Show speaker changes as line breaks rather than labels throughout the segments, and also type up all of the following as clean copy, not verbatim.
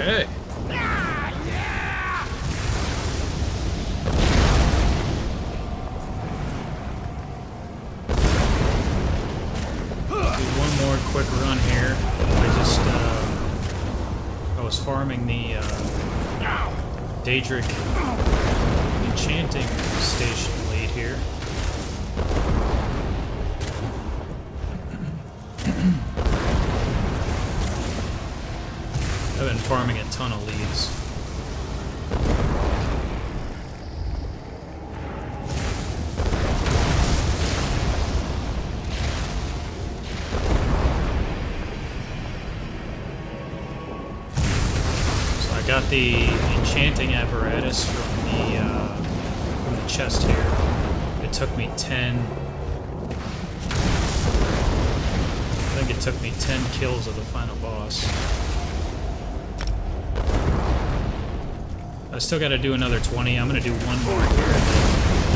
Okay. Do one more quick run here. I was farming the Daedric enchanting station lead here. I've been farming a ton of leads. So I got the enchanting apparatus from the chest here. It took me 10. I think it took me 10 kills of the final boss. I still got to do another 20. I'm going to do one more here and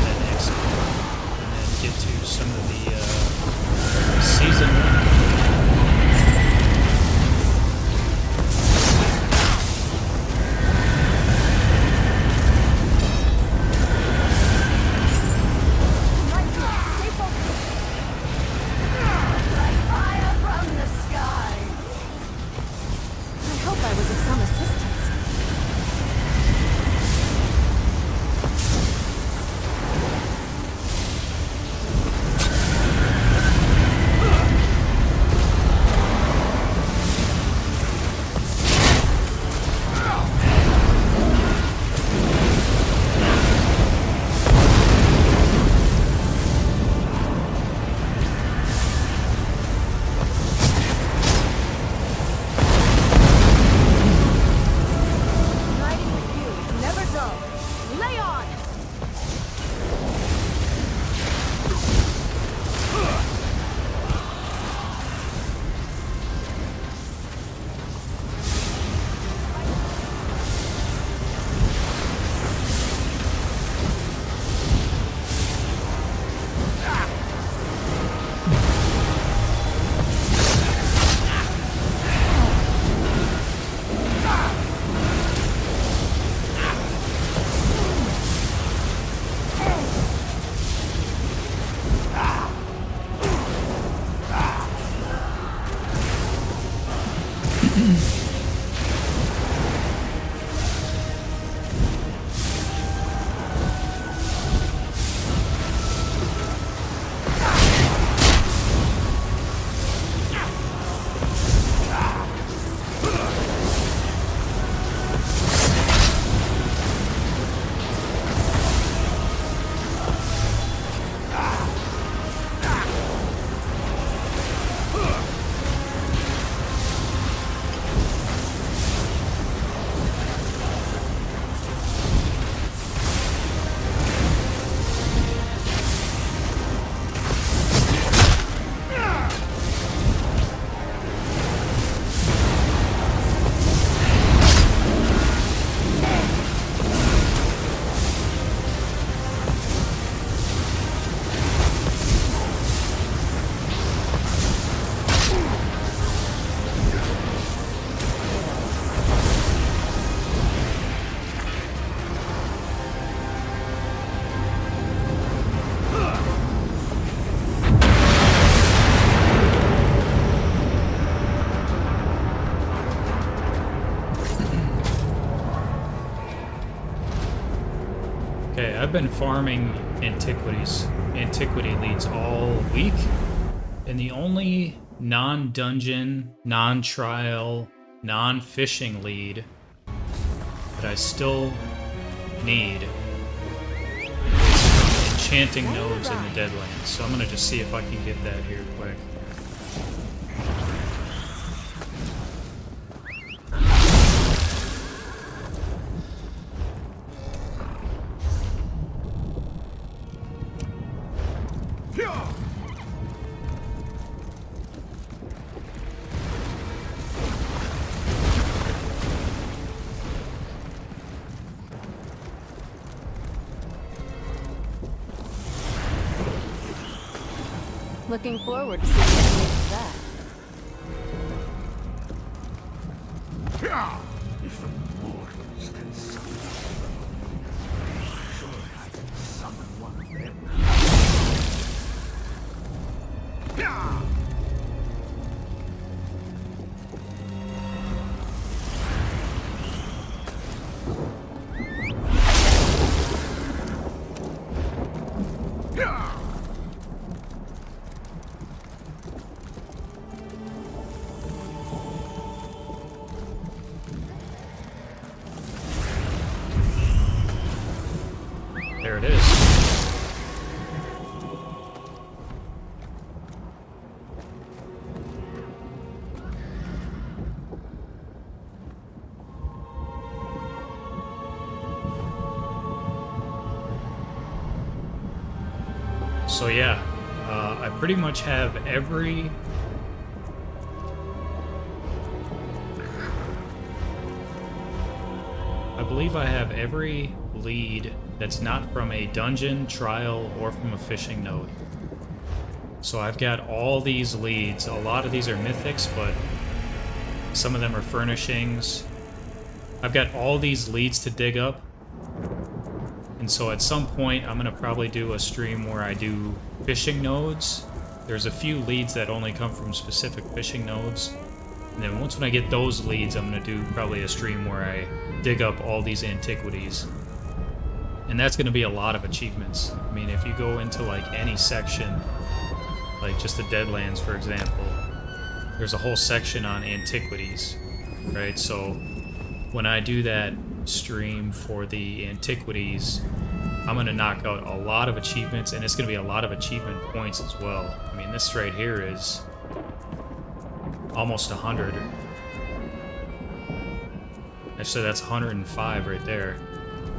then exit. And then get to some of the season 1. Okay, I've been farming antiquity leads all week, and the only non-dungeon, non-trial, non-fishing lead that I still need is enchanting nodes in the Deadlands. So I'm gonna just see if I can get that here quick.
Looking forward to seeing what makes that.
If
There it is. So yeah, I pretty much have every... I believe I have every lead that's not from a dungeon, trial, or from a fishing node. So I've got all these leads. A lot of these are mythics, but some of them are furnishings. I've got all these leads to dig up. And so at some point, I'm going to probably do a stream where I do fishing nodes. There's a few leads that only come from specific fishing nodes. And then once when I get those leads, I'm going to do probably a stream where I dig up all these antiquities. And that's going to be a lot of achievements. I mean, if you go into like any section, like just the Deadlands, for example, there's a whole section on antiquities, right? So when I do that stream for the antiquities, I'm going to knock out a lot of achievements, and it's going to be a lot of achievement points as well. I mean, this right here is almost 100. Actually, that's 105 right there,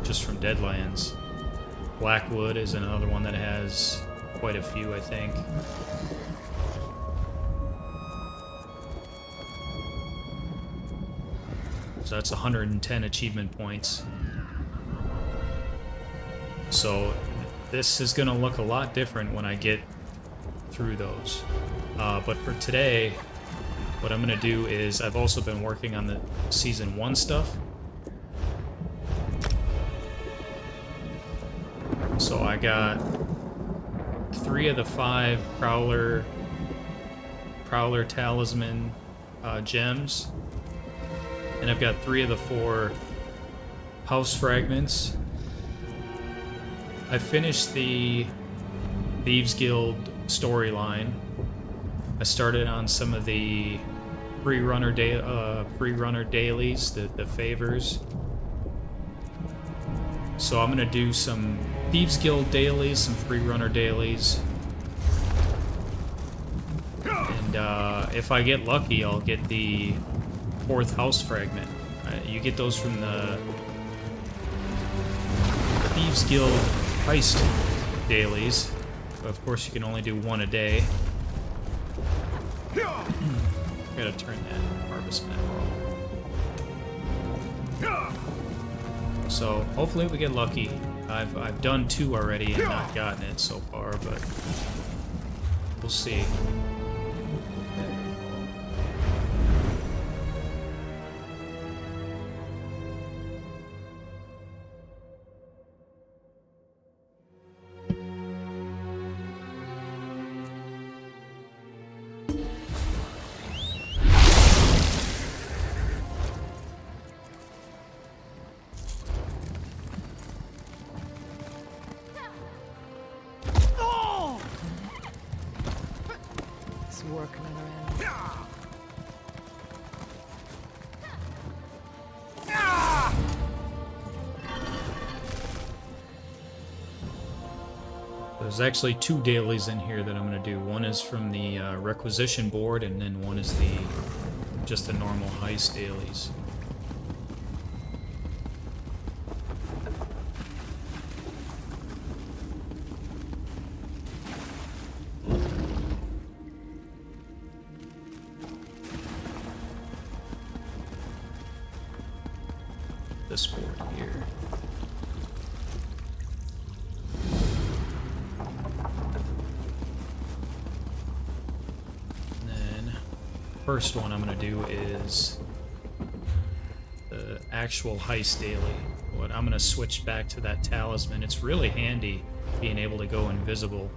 just from Deadlands. Blackwood is another one that has quite a few, I think. So that's 110 achievement points. So this is going to look a lot different when I get through those. But for today, what I'm going to do is I've also been working on the Season 1 stuff. So I got 3 of the 5 Prowler Talisman gems. And I've got 3 of the 4 House Fragments. I finished the Thieves Guild storyline. I started on some of the Freerunner dailies, the favors. So I'm gonna do some Thieves Guild dailies, some Freerunner dailies. And if I get lucky, I'll get the 4th House Fragment. You get those from the Thieves Guild heist dailies. But of course, you can only do 1 a day. Gotta turn that harvest map off. So hopefully we get lucky. I've done 2 already and not gotten it so far, but we'll see.
Working around.
There's actually 2 dailies in here that I'm going to do. One is from the requisition board, and then one is just the normal heist dailies. This board here. And then first one I'm going to do is the actual heist daily. But I'm gonna switch back to that talisman. It's really handy being able to go invisible.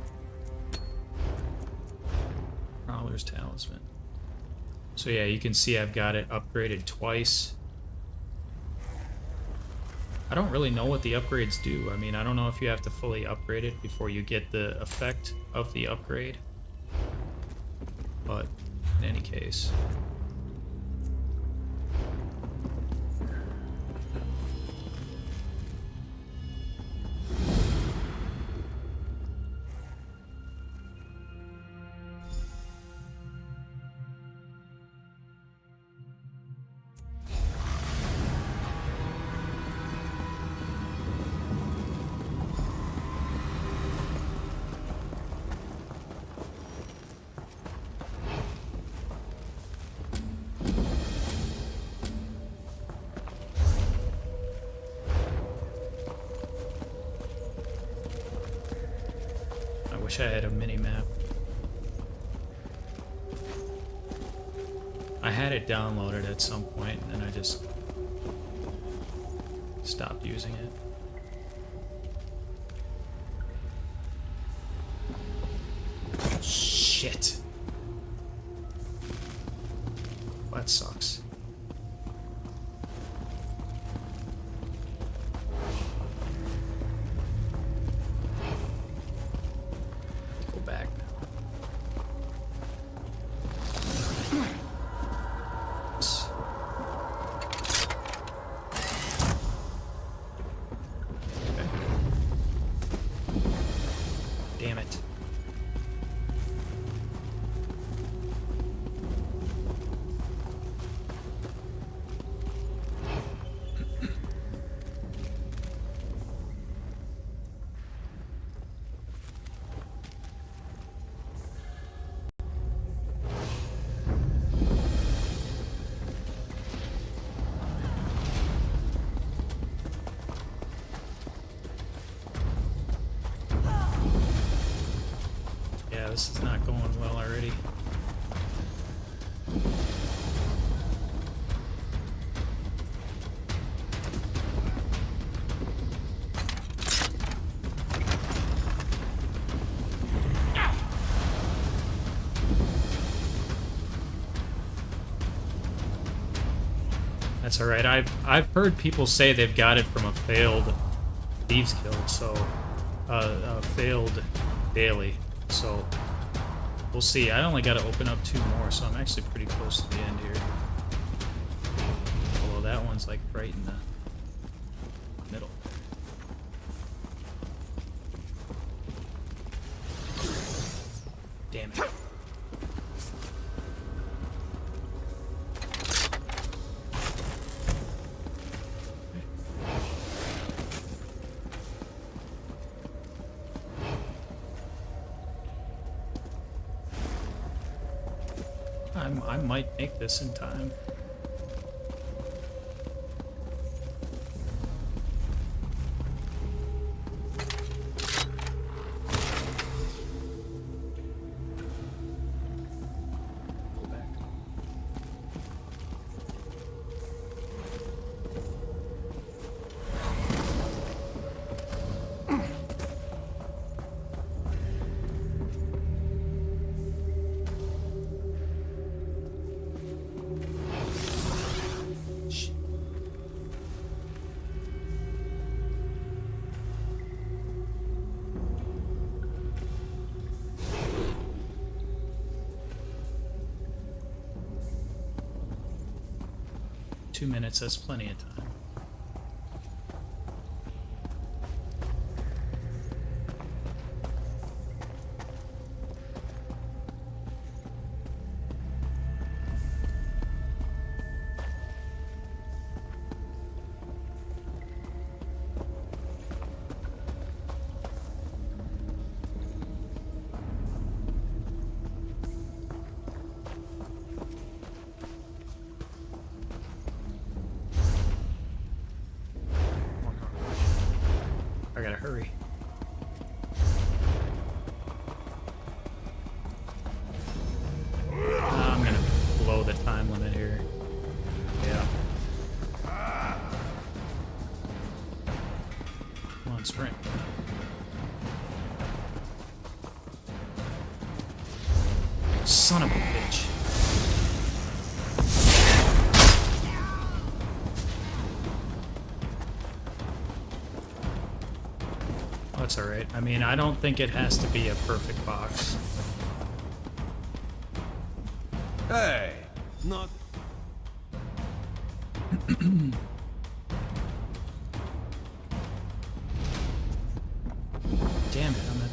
Prowler's talisman. So yeah, you can see I've got it upgraded twice. I don't really know what the upgrades do. I mean, I don't know if you have to fully upgrade it before you get the effect of the upgrade. But in any case. Wish I had a mini-map. I had it downloaded at some point, and then I just stopped using it. Shit. That sucks. Damn it. This is not going well already. That's all right. I've heard people say they've got it from a failed Thieves kill, so a failed daily. So we'll see. I only got to open up 2 more, so I'm actually pretty close to the end here. Although that one's like right in the middle. Damn it. I might make this in time. Go back. Two minutes, that's plenty of time. Son of a bitch. Oh, that's alright. I mean, I don't think it has to be a perfect box.
Hey, not.
Damn it, I'm at...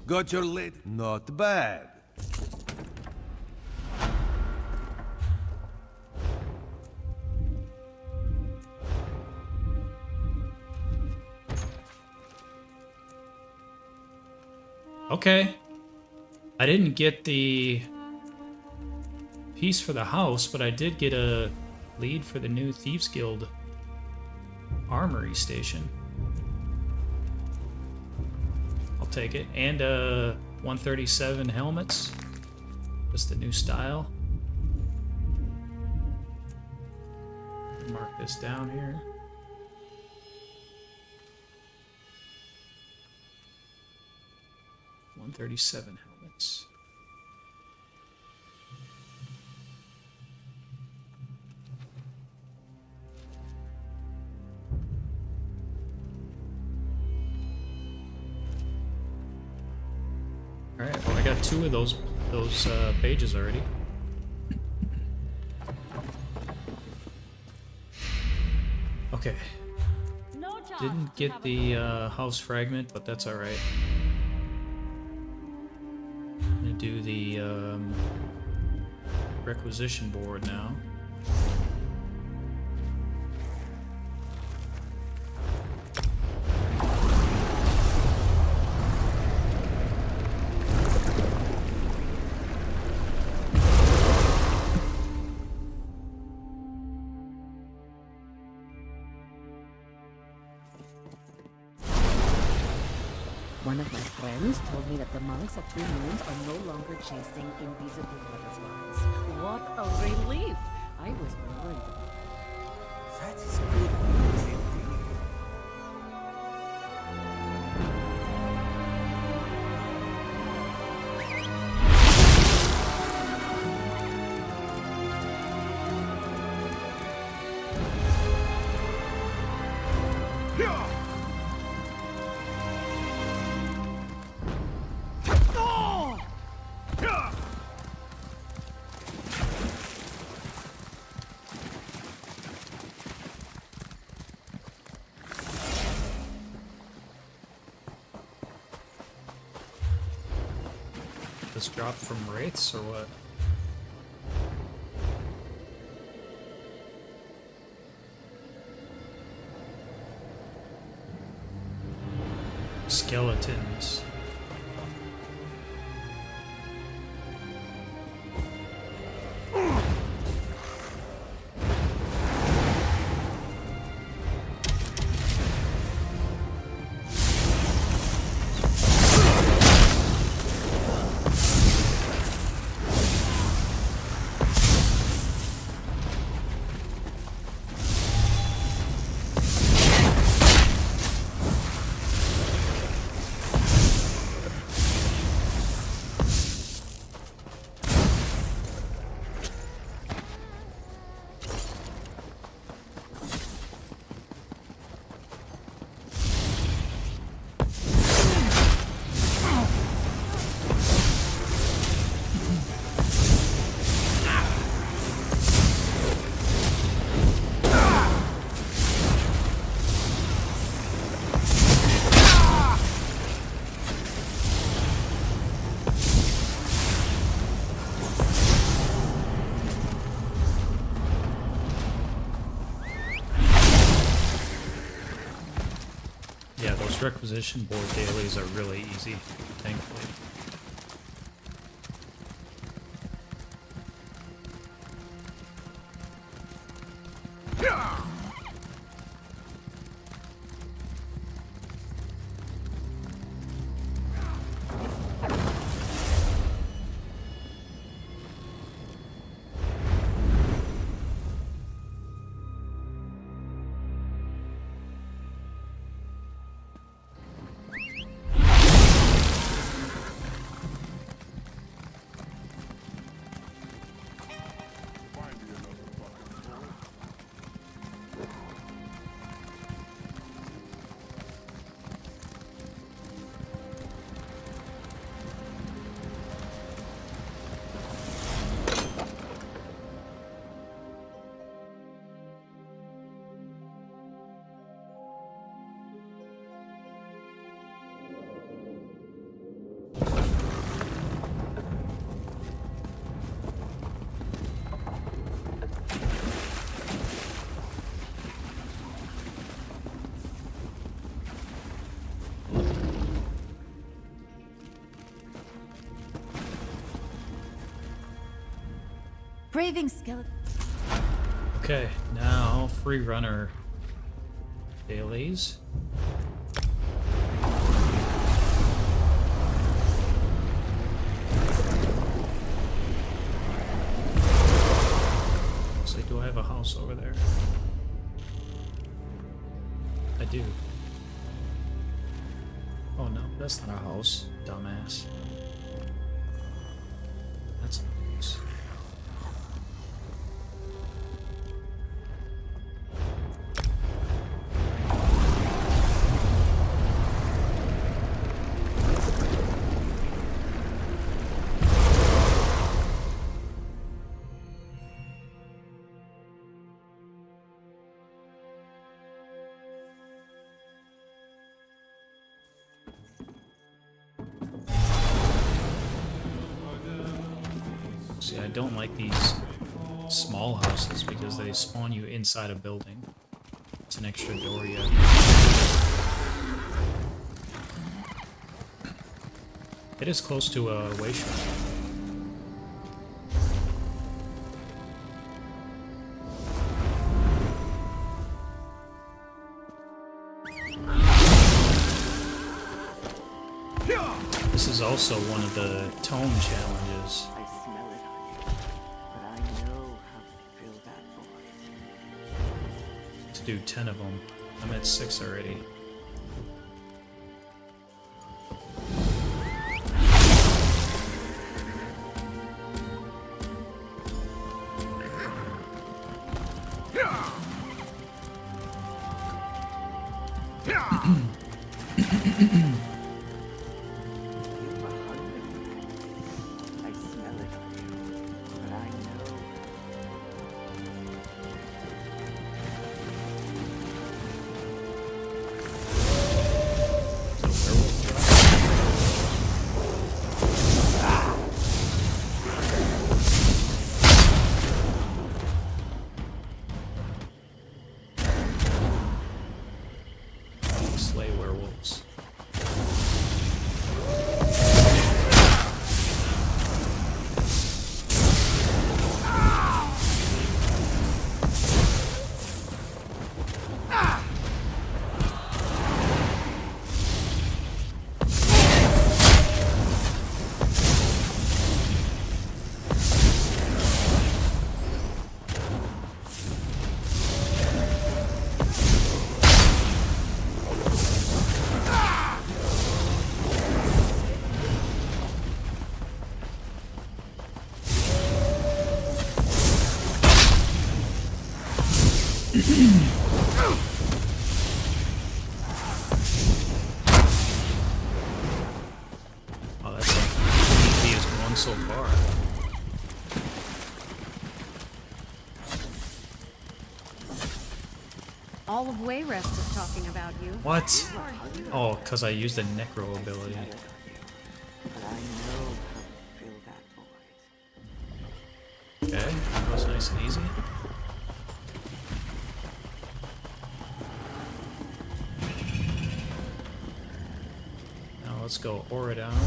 Got your lid? Not bad.
Okay. I didn't get the piece for the house, but I did get a lead for the new Thieves Guild armory station. I'll take it. And 137 helmets. Just the new style. Mark this down here. $137 helmets. All right. Well, I got 2 of those pages already. Okay. Didn't get the house fragment, but that's all right. I'm gonna do the requisition board now.
One of my friends told me that the monks of Three Moons are no longer chasing invisible butterflies. What a relief! I was worried.
That is good news indeed.
This dropped from wraiths or what? Skeletons. Yeah, those requisition board dailies are really easy, thankfully.
Braving skeleton.
Okay, now Freerunner Dailies. So do I have a house over there? I do. Oh no, that's not a house, dumbass. That's a house. See, I don't like these small houses because they spawn you inside a building. It's an extra door yet. It is close to a way shop. This is also one of the tome challenges.
I smell it on you, but I know how to fill that void.
To do 10 of them. I'm at 6 already.
I smell it on you, but I know.
Slay werewolves. Oh, that's like he is one so far.
All of Wayrest is talking about you.
What? Oh, because I used the Necro ability.
But I know how to fill that void.
Okay, that was nice and easy. Now let's go aura down.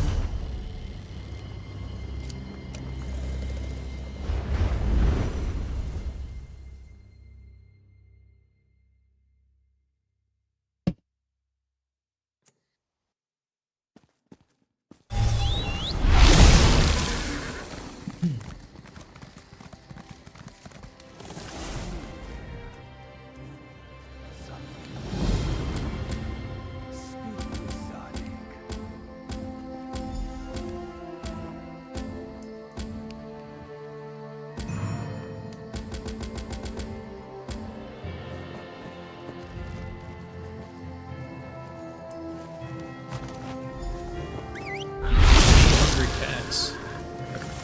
Hungry cats.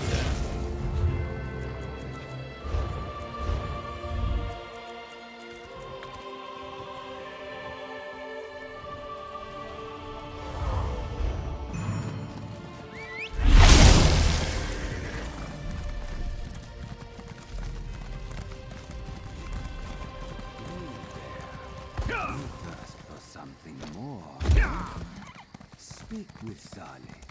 Yeah.
You thirst for something more. Speak with Zalik.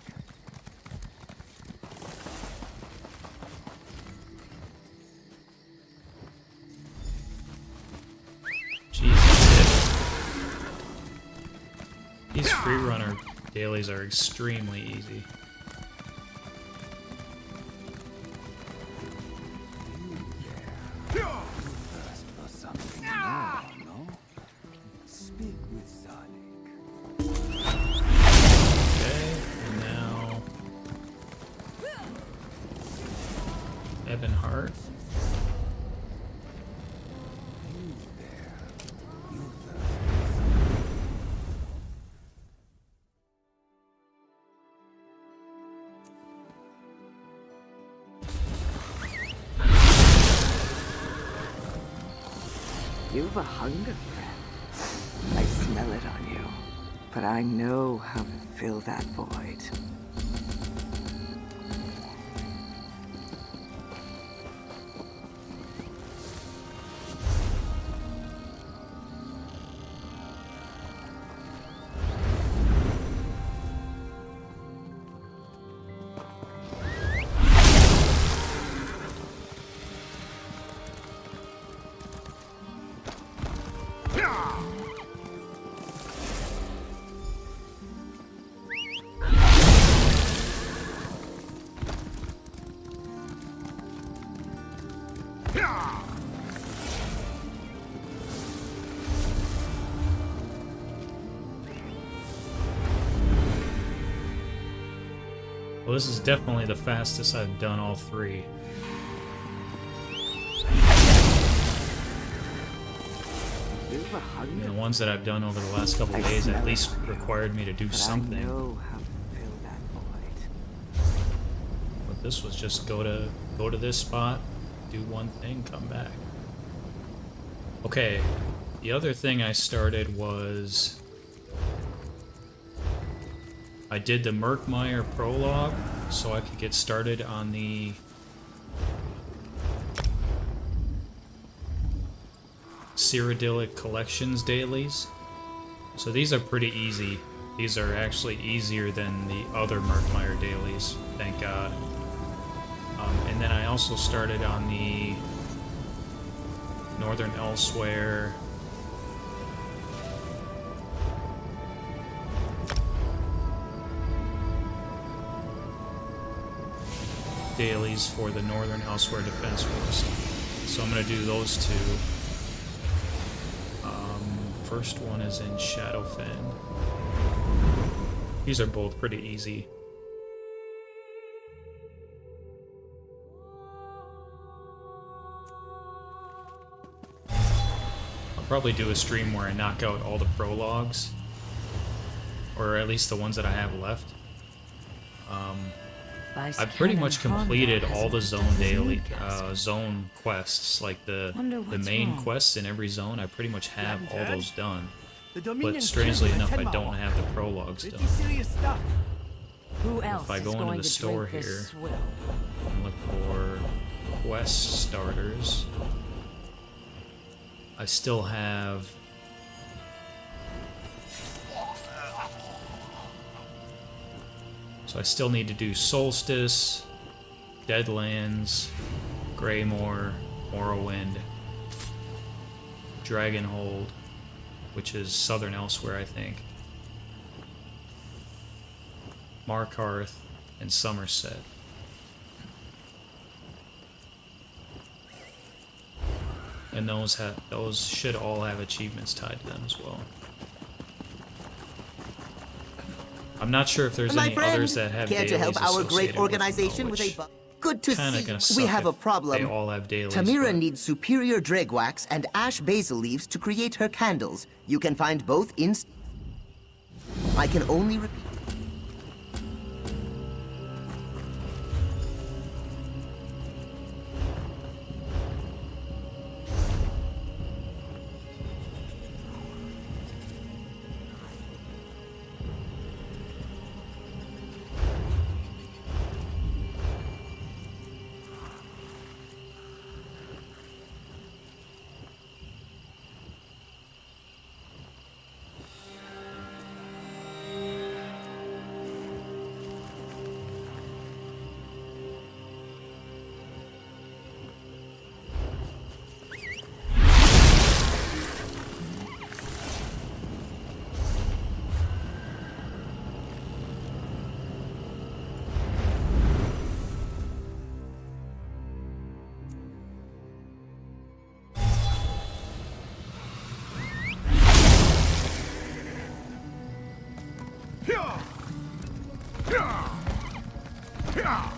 These Freerunner dailies are extremely easy.
Thirst for something more, no? Speak with Sonic.
Okay, and now Ebonheart.
You there. You thirst for something.
You've a hunger, friend. I smell it on you. But I know how to fill that void.
Well, this is definitely the fastest I've done all three.
You've a hunger.
The ones that I've done over the last couple of days at least required me to do
But I
something.
know how to fill that void.
But this was just go to this spot, do one thing, come back. Okay, the other thing I started was I did the Merkmeyer prologue so I could get started on the Cyrodiilic Collections dailies. So these are pretty easy. These are actually easier than the other Merkmeyer dailies, thank God. And then I also started on the Northern Elsewhere dailies for the Northern Elsewhere Defense Force. So I'm going to do those two. First one is in Shadowfen. These are both pretty easy. I'll probably do a stream where I knock out all the prologues, or at least the ones that I have left. I've pretty much completed all the zone daily zone quests, like the main quests in every zone. I pretty much have all those done. But strangely enough, I don't have the prologues done.
Serious stuff.
Who else
If I
is
go into
going
the
to
store
drink
here
this swill?
and look for quest starters, I still have so I still need to do Solstice, Deadlands, Greymoor, Morrowind, Dragonhold, which is Southern Elsewhere, I think, Markarth, and Somerset. And those should all have achievements tied to them as well. I'm not sure if there's
My
any
friend,
others that have
care
dailies
to help our
associated
great
with them,
organization
though,
with a
which
good to
kinda
see
gonna
you.
suck
We have a
if
problem.
They all have dailies.
Tamira
but-
needs superior dreg wax and ash basil leaves to create her candles. You can find both in. I can only repeat.
I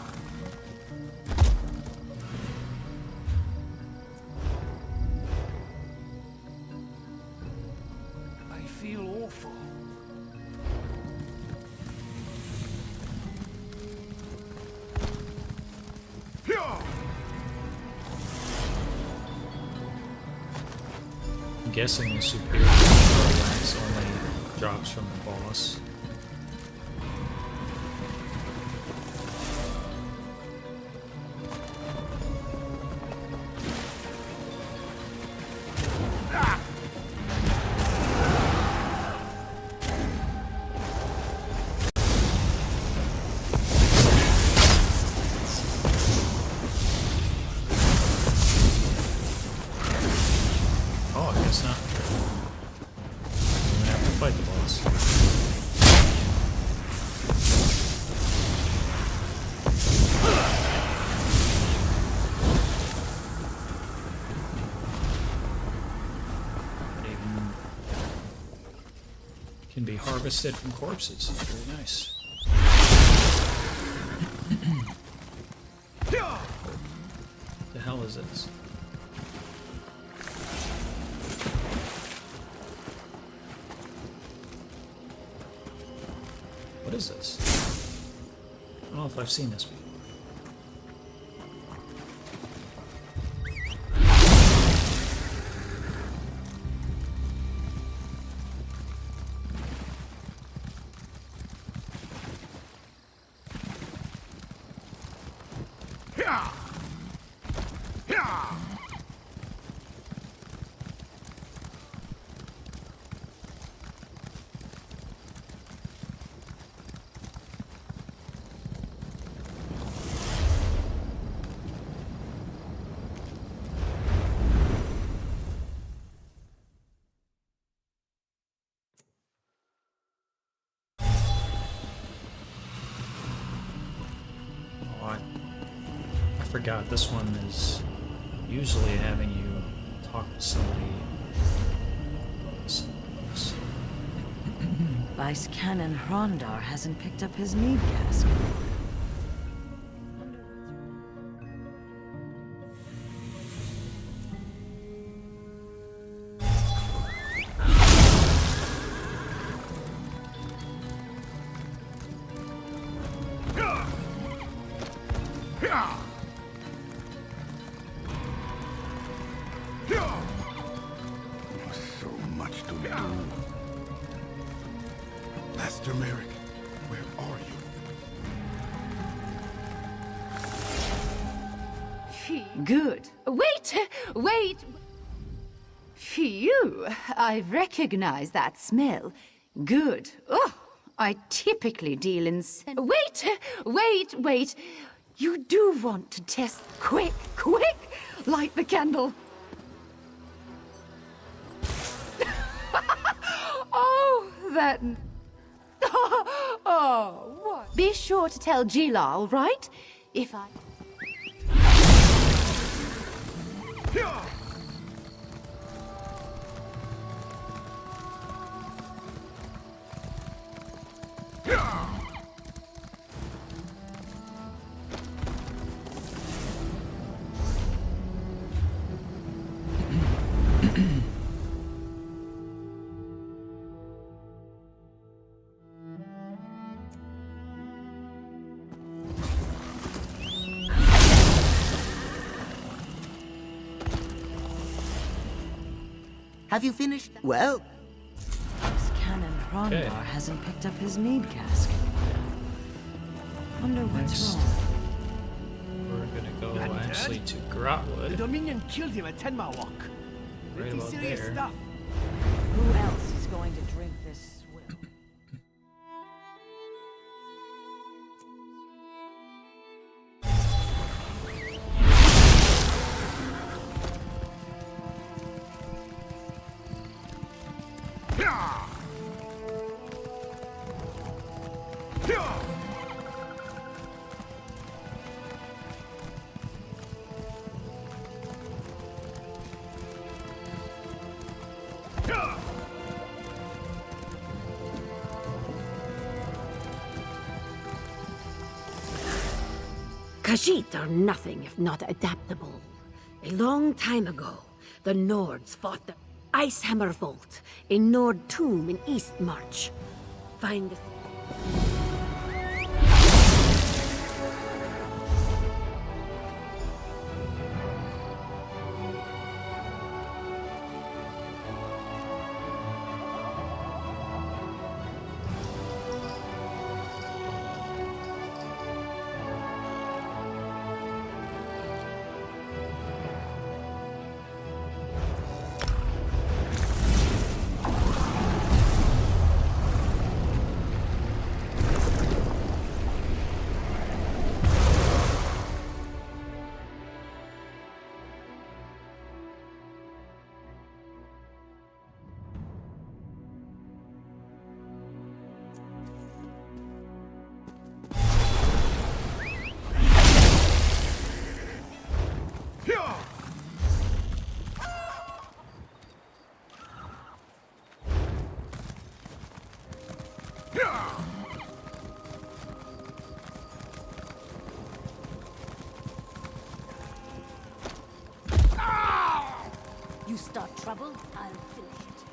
feel awful.
I'm guessing the superior wax only drops from the boss. Oh, I guess not. I'm gonna have to fight the boss. It even can be harvested from corpses. Very nice. What the hell is this? What is this? I don't know if I've seen this before. I forgot this one is usually having you talk to somebody.
Vice Canon Hrondar hasn't picked up his mead cask.
So much to do. Master Merrick, where are you?
Good. Wait! Phew, I recognize that smell. Good. Oh, I typically deal in... Wait! You do want to test... Quick! Light the candle. Oh, that... Oh, what? Be sure to tell Gilal, right? If I...
Have you finished? Well,
Canon Hrondar hasn't picked up his mead cask. Wonder what's
Next.
wrong.
We're gonna go
Not
actually
dead?
to
The
Grotwood,
Dominion killed him at 10 Mile Walk.
right
Pretty
about
serious
there.
stuff.
Who else is going to drink this swill?
Khajiit are nothing if not adaptable. A long time ago, the Nords fought the Icehammer Vault, a Nord tomb in East March. Find the...
You start trouble, I'll finish it.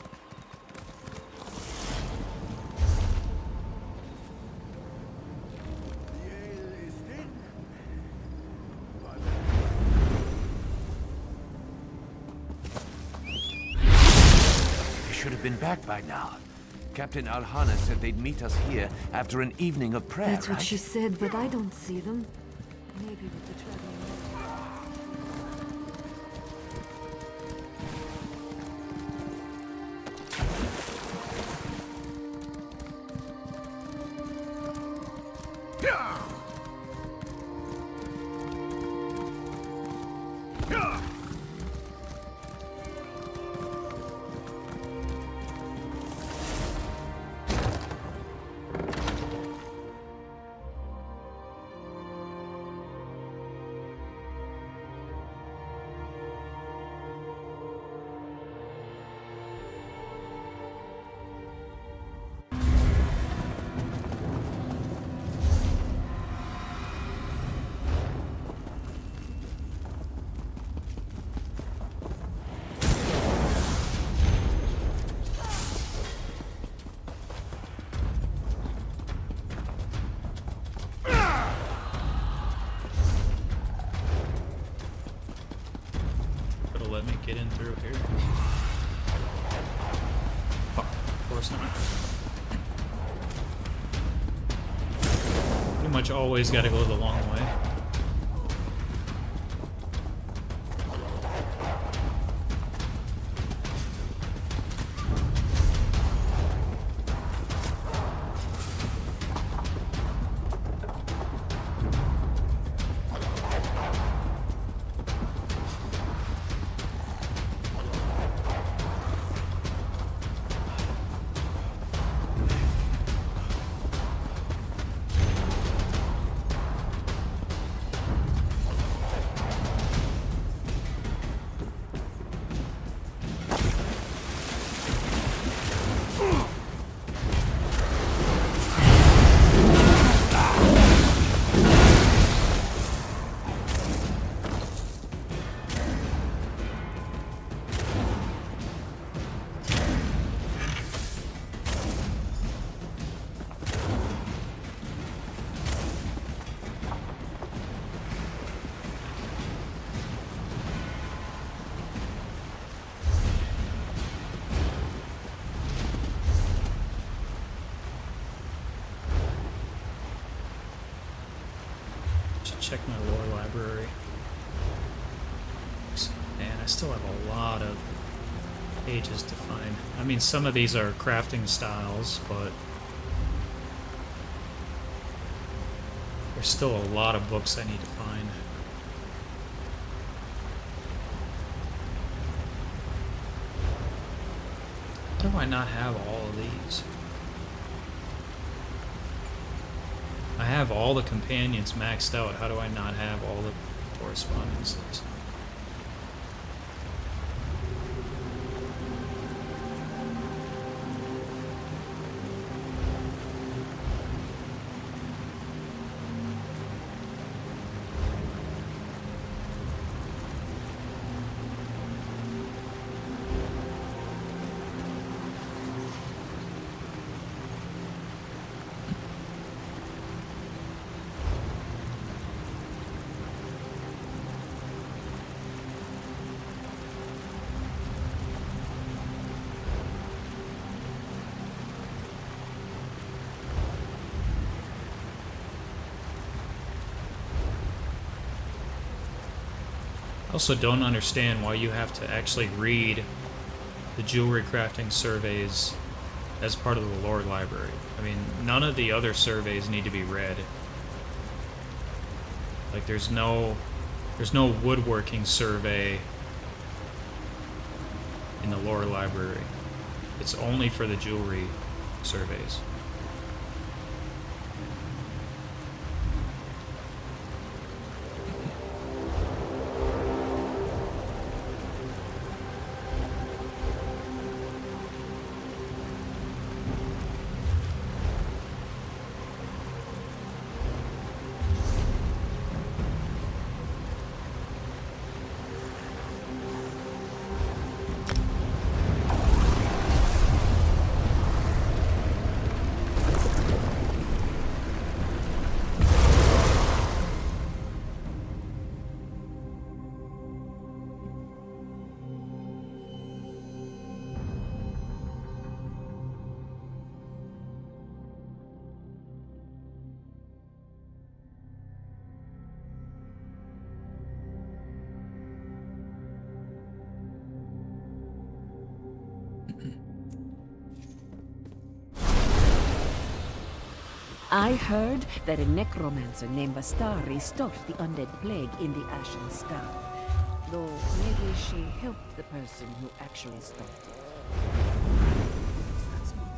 They should have been back by now. Captain Alhana said they'd meet us here after an evening of prayer,
That's what
right?
she said, but I don't see them. Maybe with the traveling...
Let me get in through here. Oh, of course not. Pretty much always gotta go the long way. Check my lore library. Man, I still have a lot of pages to find. I mean, some of these are crafting styles, but there's still a lot of books I need to find. How do I not have all of these? I have all the companions maxed out. How do I not have all the correspondences? Also don't understand why you have to actually read the jewelry crafting surveys as part of the lore library. I mean, none of the other surveys need to be read. Like, there's no woodworking survey in the lore library. It's only for the jewelry surveys.
I heard that a necromancer named Vastari stopped the undead plague in the Ashen Sky. Though maybe she helped the person who actually stopped it. That's not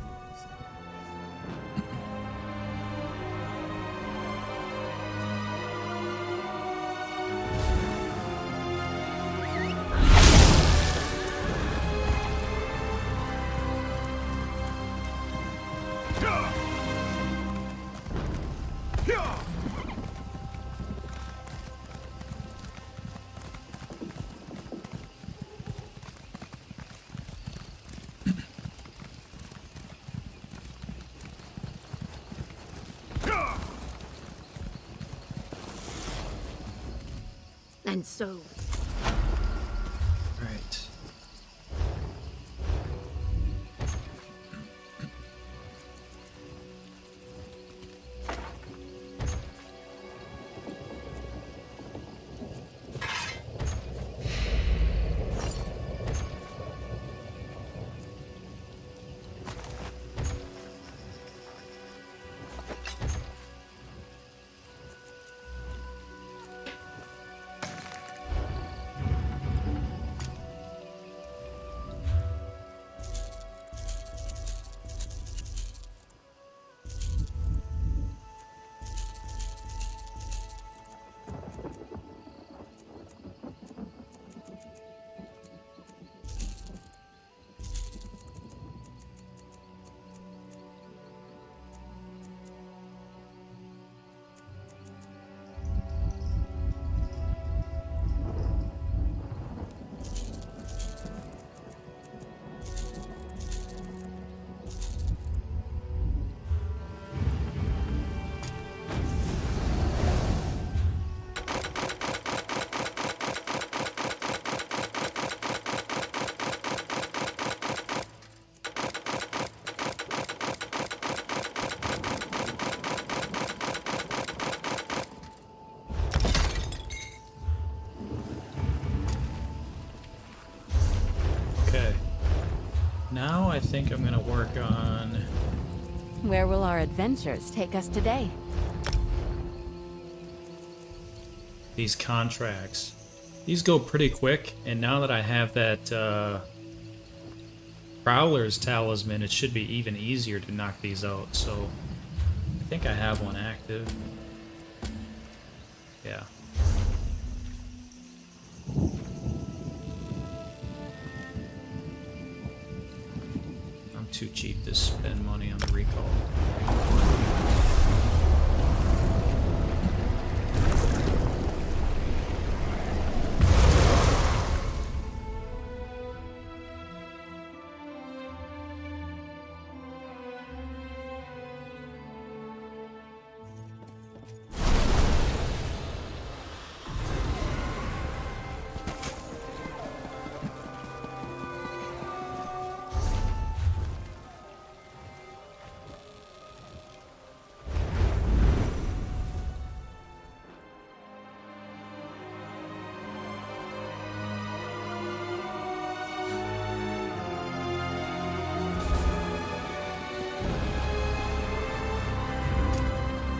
And so,
Right. Okay. Now I think I'm gonna work on
Where will our adventures take us today?
these contracts. These go pretty quick, and now that I have that Prowler's Talisman, it should be even easier to knock these out, so I think I have one active. Yeah. I'm too cheap to spend money on the recall.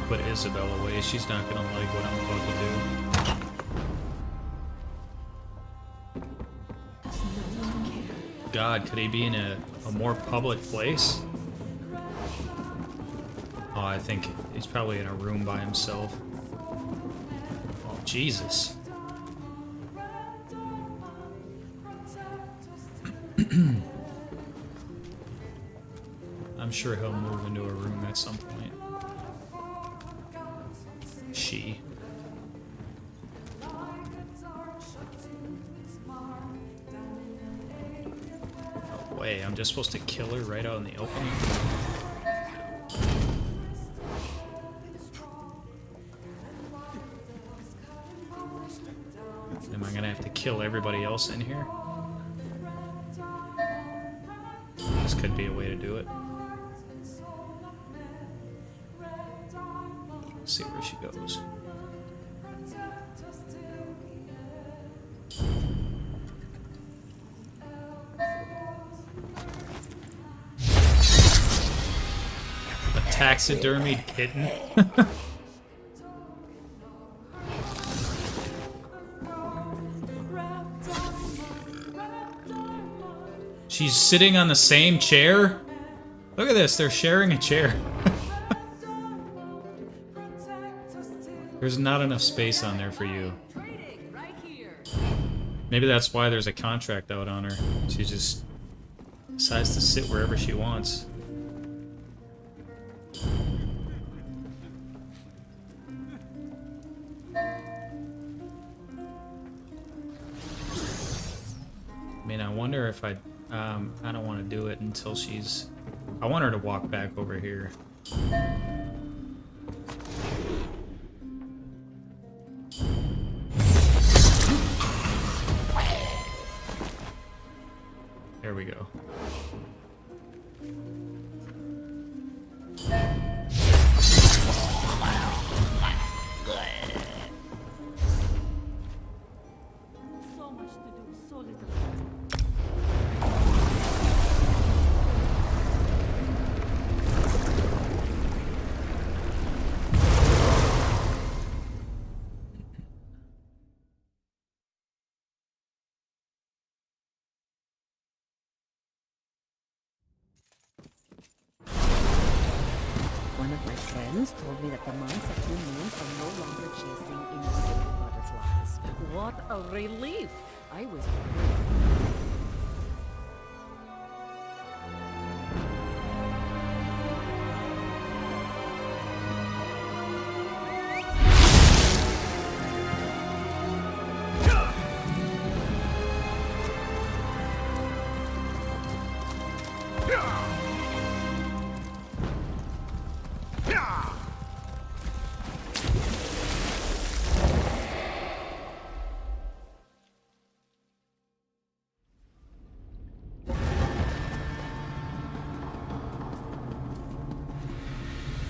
put Isabel away. She's not gonna like what I'm about to do. God, could he be in a more public place? Oh, I think he's probably in a room by himself. Oh, Jesus. I'm sure he'll move into a room at some point. She. No way, I'm just supposed to kill her right out in the opening? Am I gonna have to kill everybody else in here? This could be a way to do it. Let's see where she goes. A taxidermied kitten? She's sitting on the same chair? Look at this, they're sharing a chair. There's not enough space on there for you. Maybe that's why there's a contract out on her. She just decides to sit wherever she wants. I mean, I wonder if I don't want to do it until she's... I want her to walk back over here. There we go.
One of my friends told me that the monks at Two Moons are no longer chasing invisible butterflies. What a relief! I was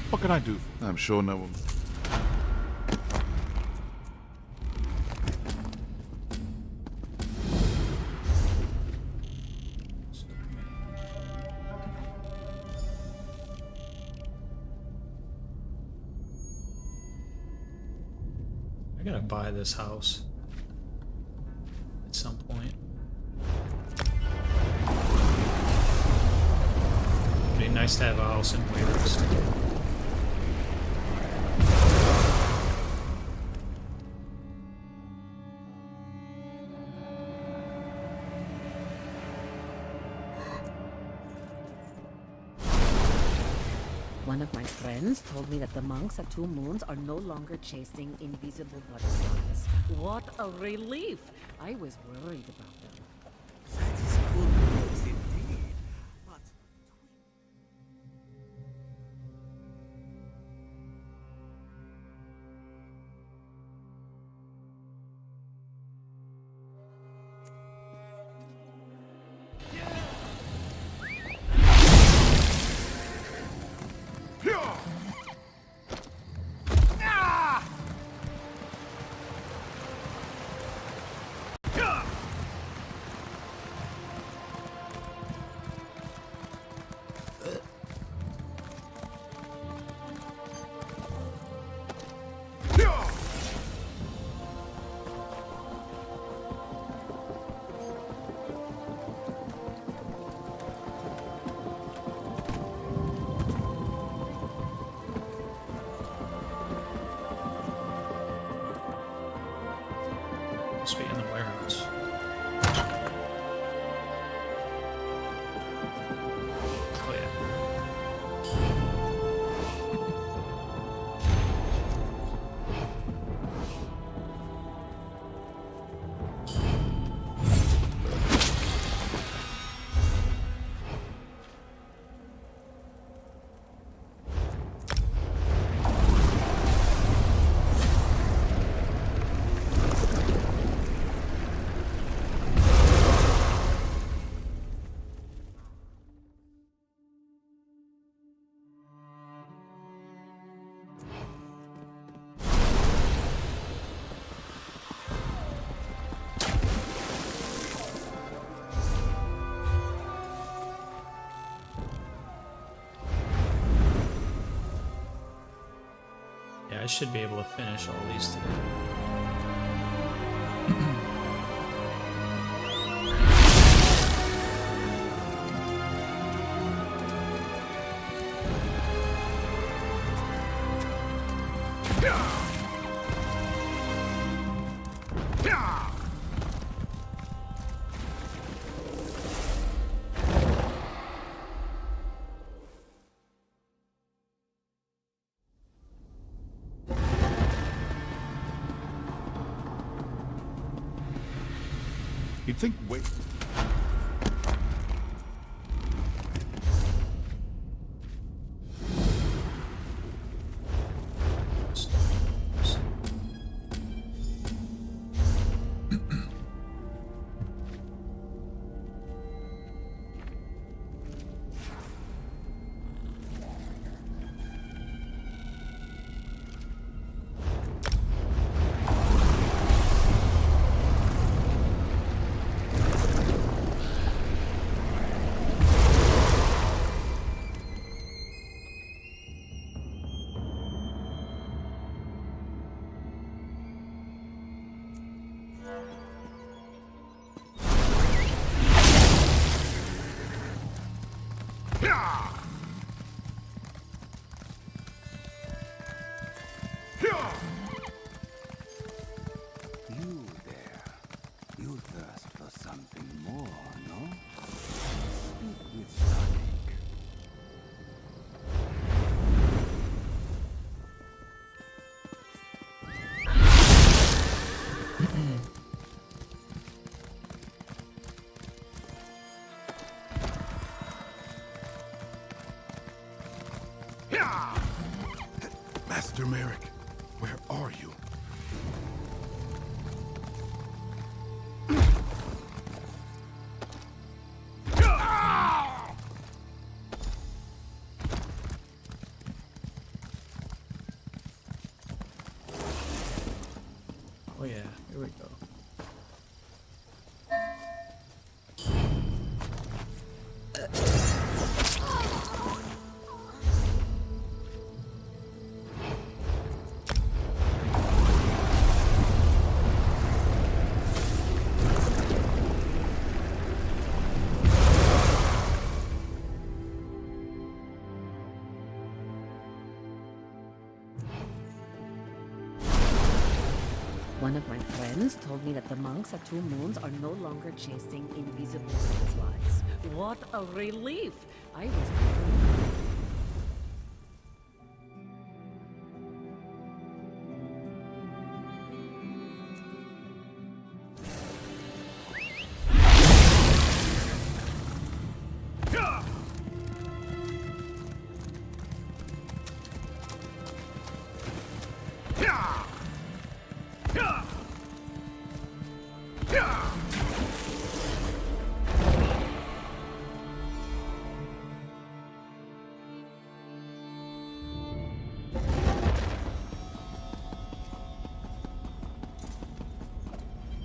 What can I do? I'm sure no one.
I gotta buy this house at some point. It'd be nice to have a house in Wayrest.
One of my friends told me that the monks at Two Moons are no longer chasing invisible butterflies. What a relief! I was worried about them.
That is good news indeed. But
Must be in the warehouse. Oh yeah. Yeah, I should be able to finish all these today.
You'd think, wait.
You there. You thirst for something more, no? Speak with Sonic.
Master Merrick, where are you?
Oh yeah, here we go.
One of my friends told me that the monks at Two Moons are no longer chasing invisible butterflies. What a relief! I was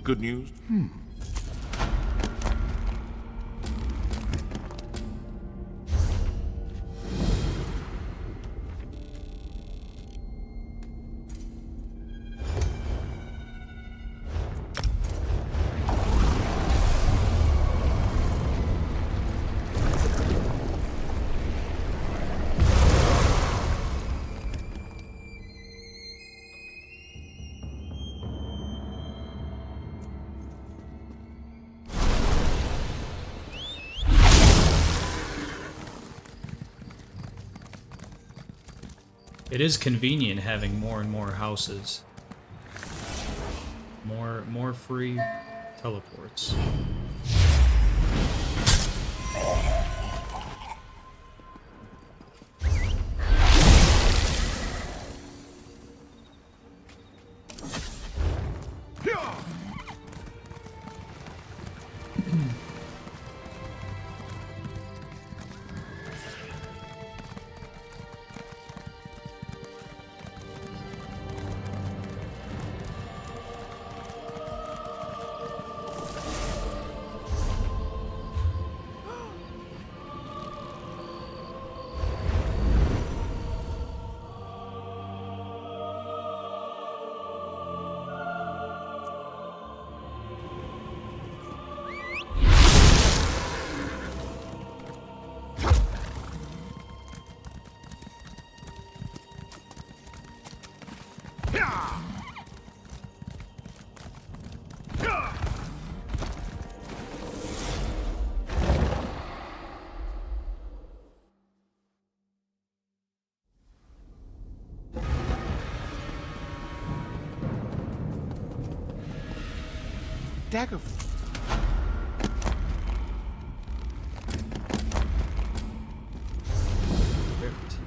Good news?
It is convenient having more and more houses. More free teleports.
Dagger.
Perfect.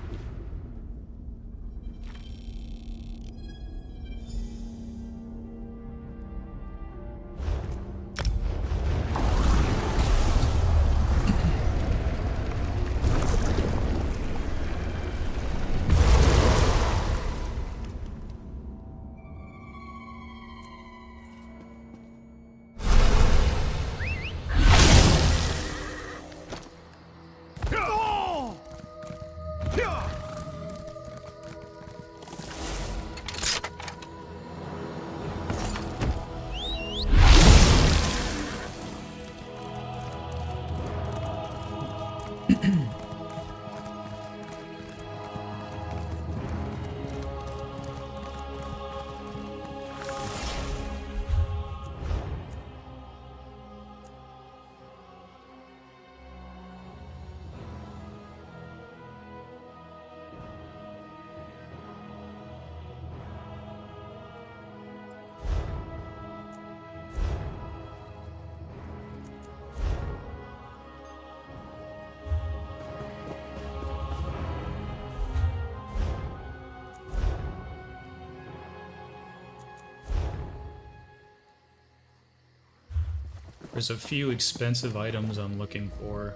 There's a few expensive items I'm looking for,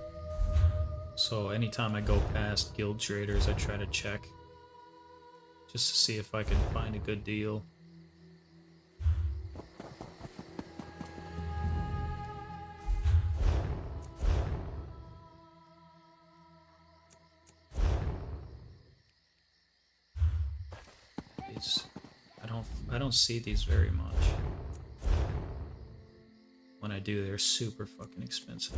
so anytime I go past guild traders I try to check just to see if I can find a good deal. I don't see these very much. When I do, they're super fucking expensive.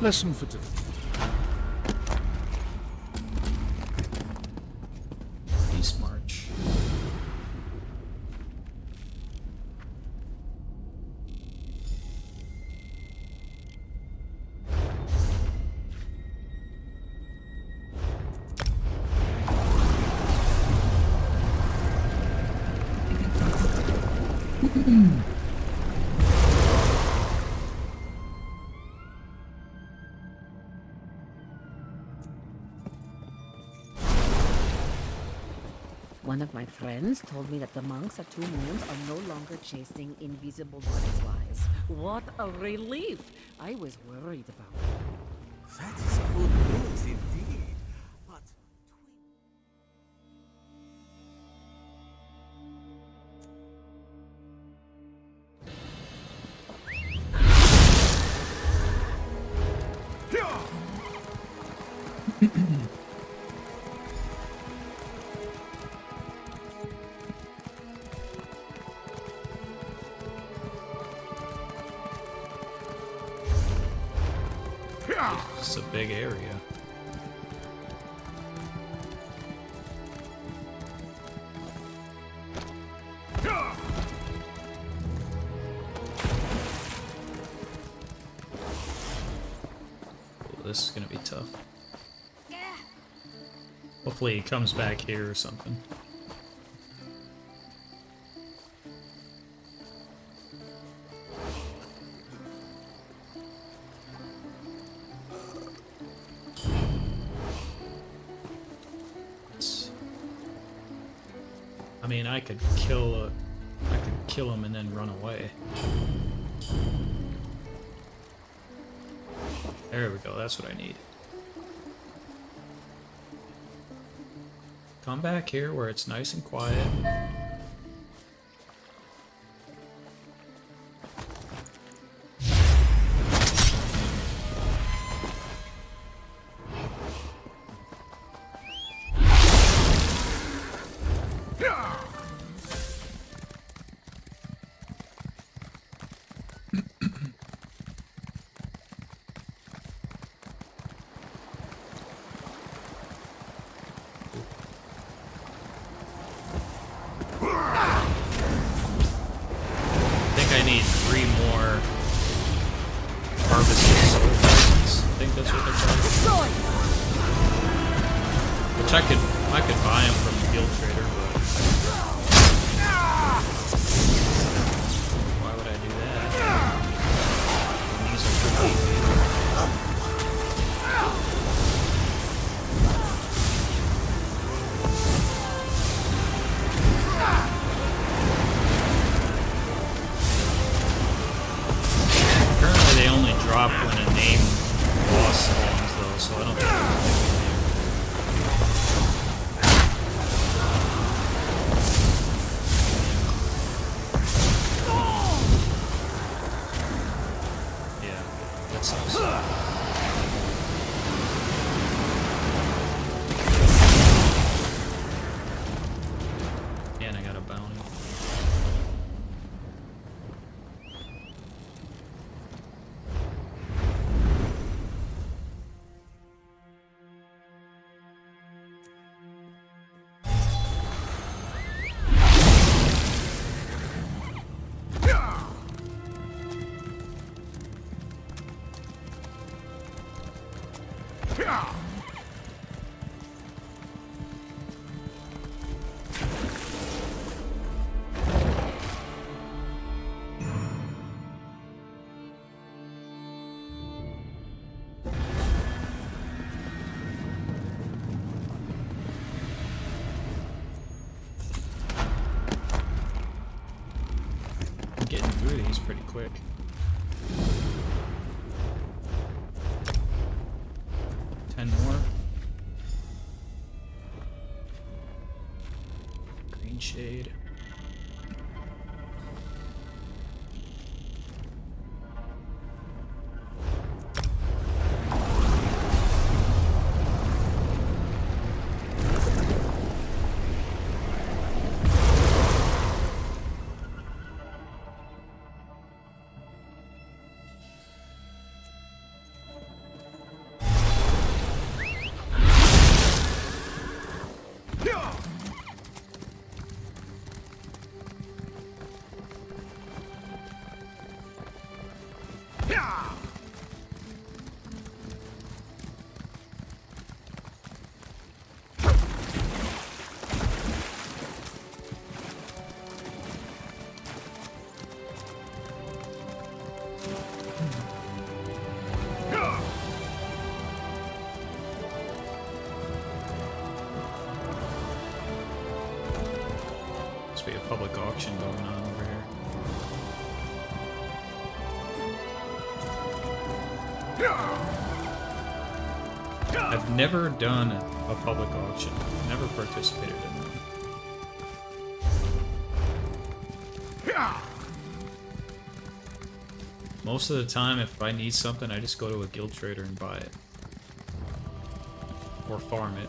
Lesson for today.
East March.
One of my friends told me that the monks at Two Moons are no longer chasing invisible butterflies. What a relief! I was worried about it.
That is good news indeed. But
It's a big area. Ooh, this is gonna be tough. Hopefully he comes back here or something. I mean, I could kill him and then run away. There we go, that's what I need. Come back here where it's nice and quiet. I need 3 more harvested soul poisons. I think that's what they're called. Which I could buy them from the guild trader, but why would I do that? These are pretty easy. They only drop when a name boss spawns, though, so I don't think yeah, that sucks. And I got a bounty. Getting through these pretty quick. More. Green shade. Must be a public auction going on over here. I've never done a public auction. Never participated in one. Most of the time, if I need something, I just go to a guild trader and buy it. Or farm it.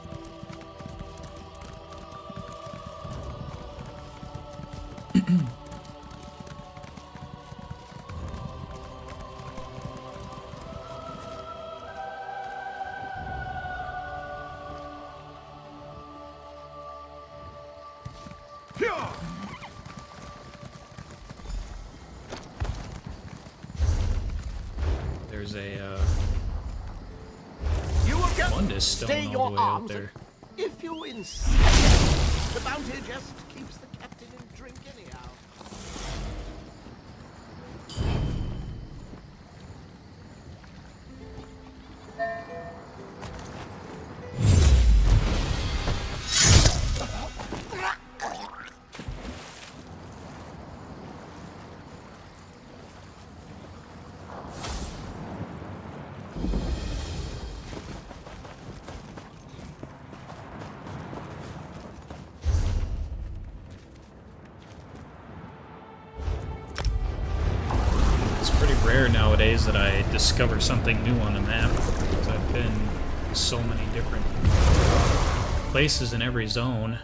There's a Mundus stone all the way out there.
If you insist, the bounty just keeps the captain in drink anyhow.
Rare nowadays that I discover something new on the map, because I've been to so many different places in every zone.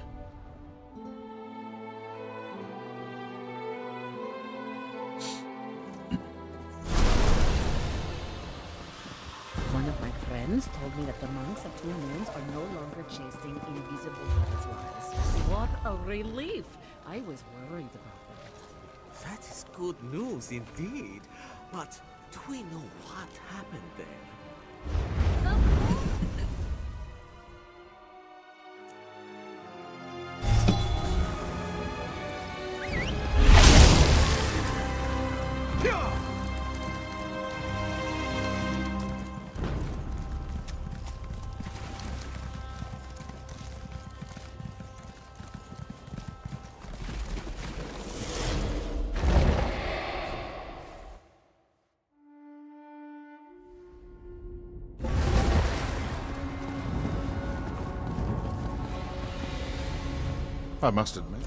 One of my friends told me that the monks of Two Moons are no longer chasing invisible butterflies. What a relief! I was worried about them.
That is good news indeed. But do we know what happened there?
I must admit.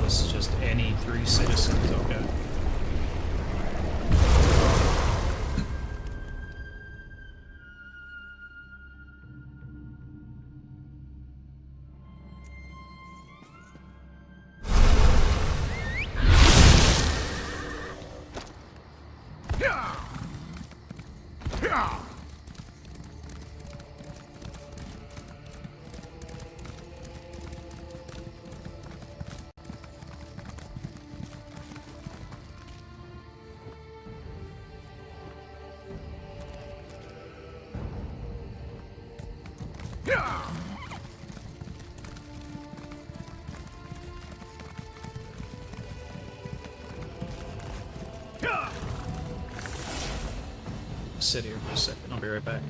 This is just any 3 citizens, okay. Sit here for a second, I'll be right back.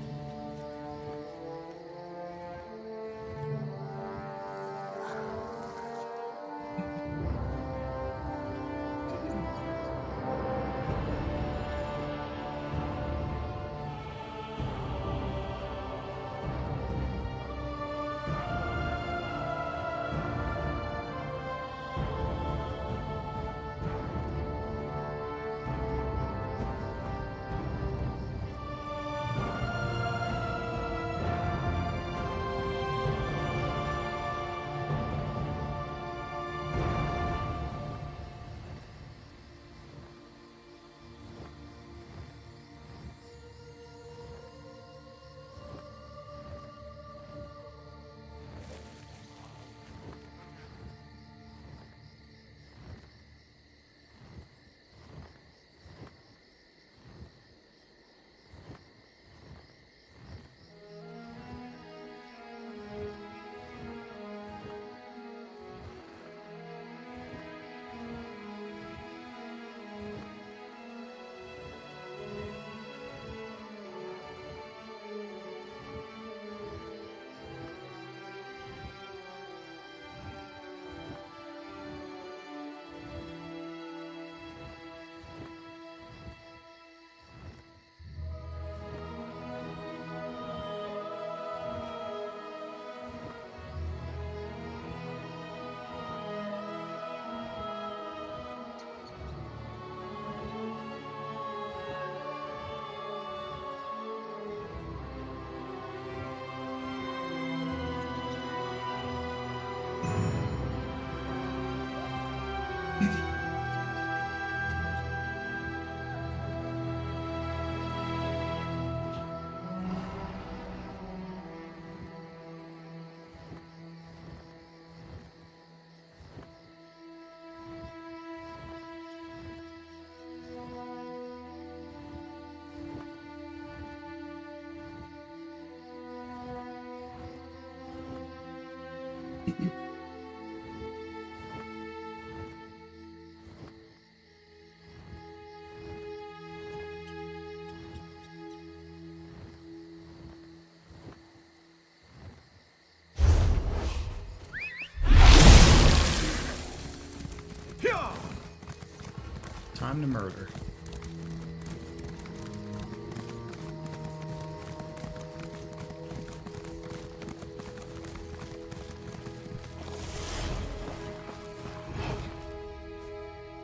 Time to murder.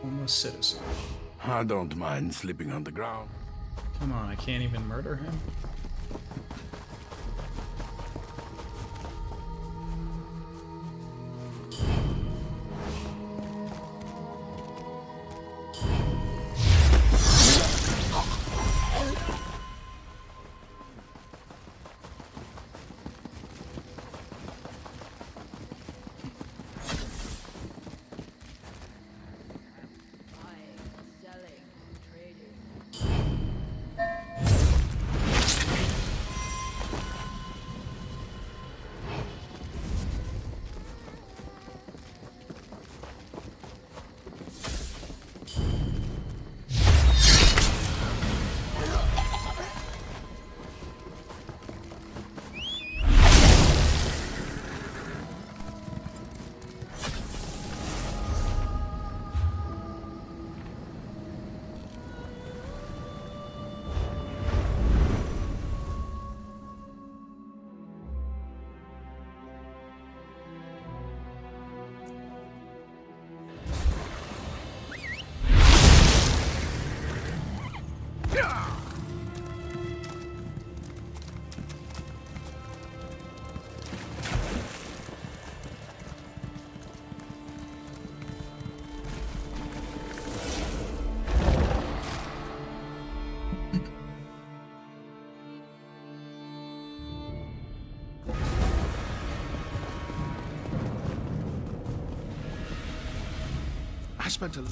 Almost citizen.
I don't mind sleeping on the ground.
Come on, I can't even murder him.
I spent a...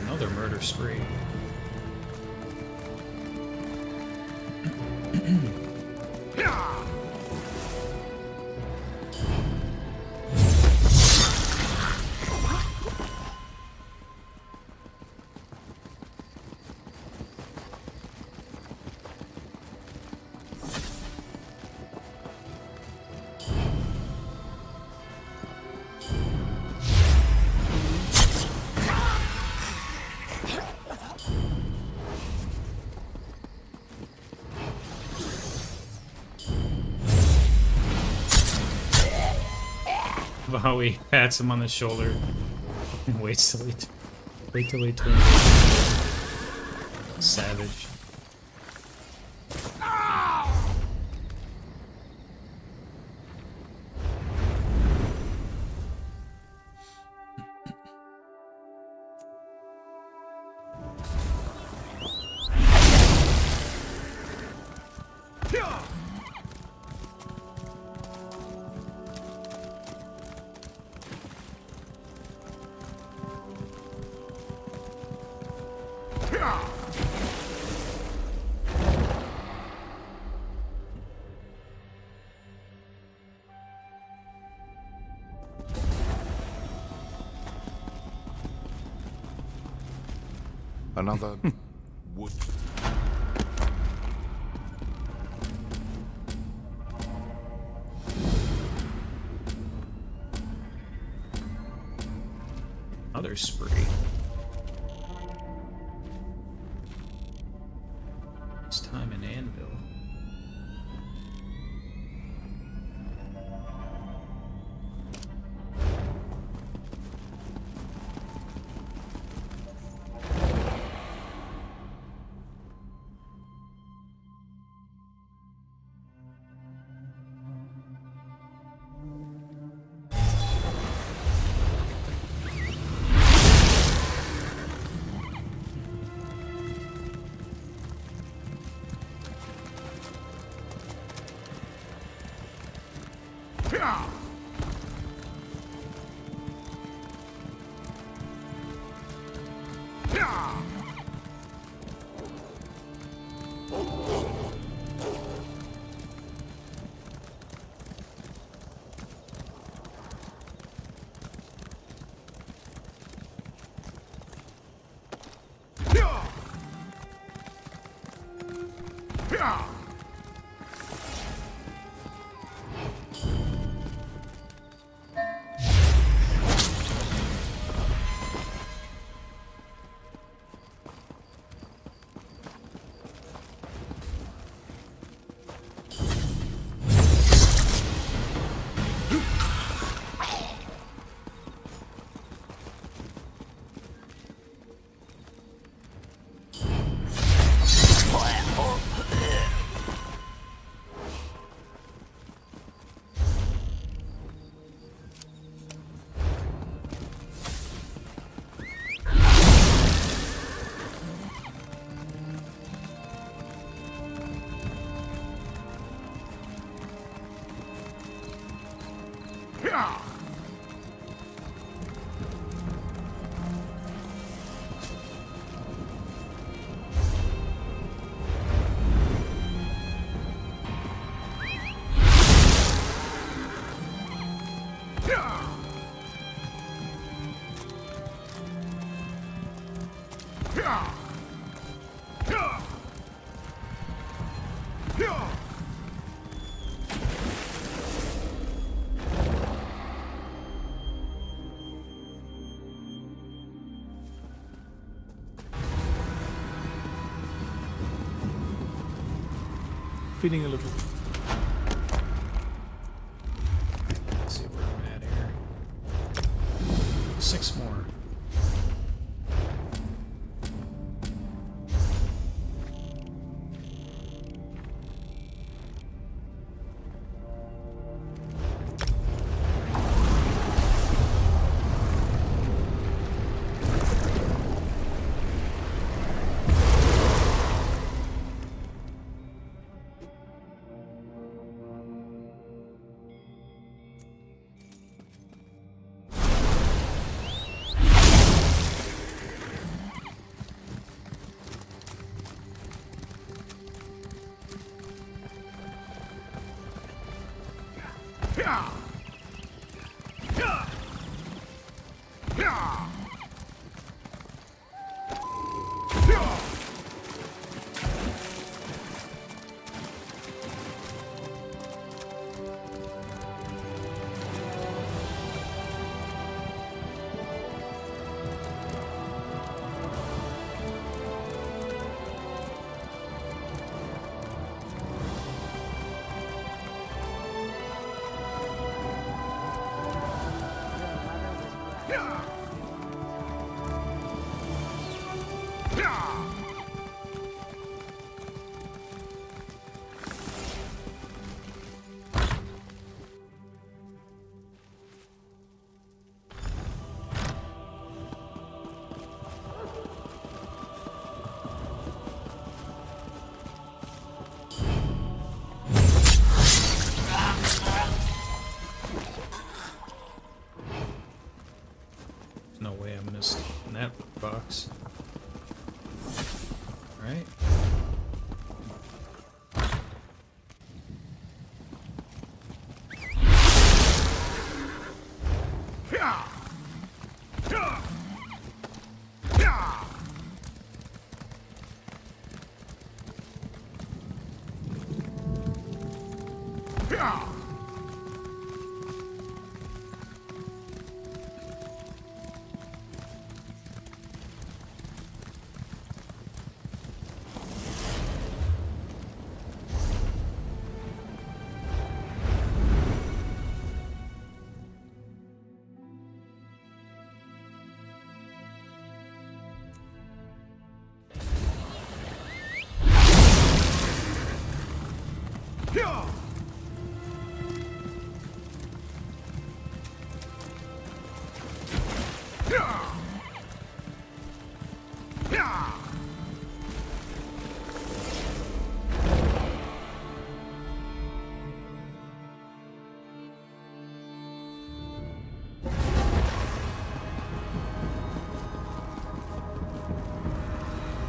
Another murder spree. How he pats him on the shoulder and waits till he turns. Savage.
Another wood.
Another spree. It's time in Anvil.
Feeling a little.
Let's see where I'm at here. 6 more. No way I'm gonna stay in that box. Right?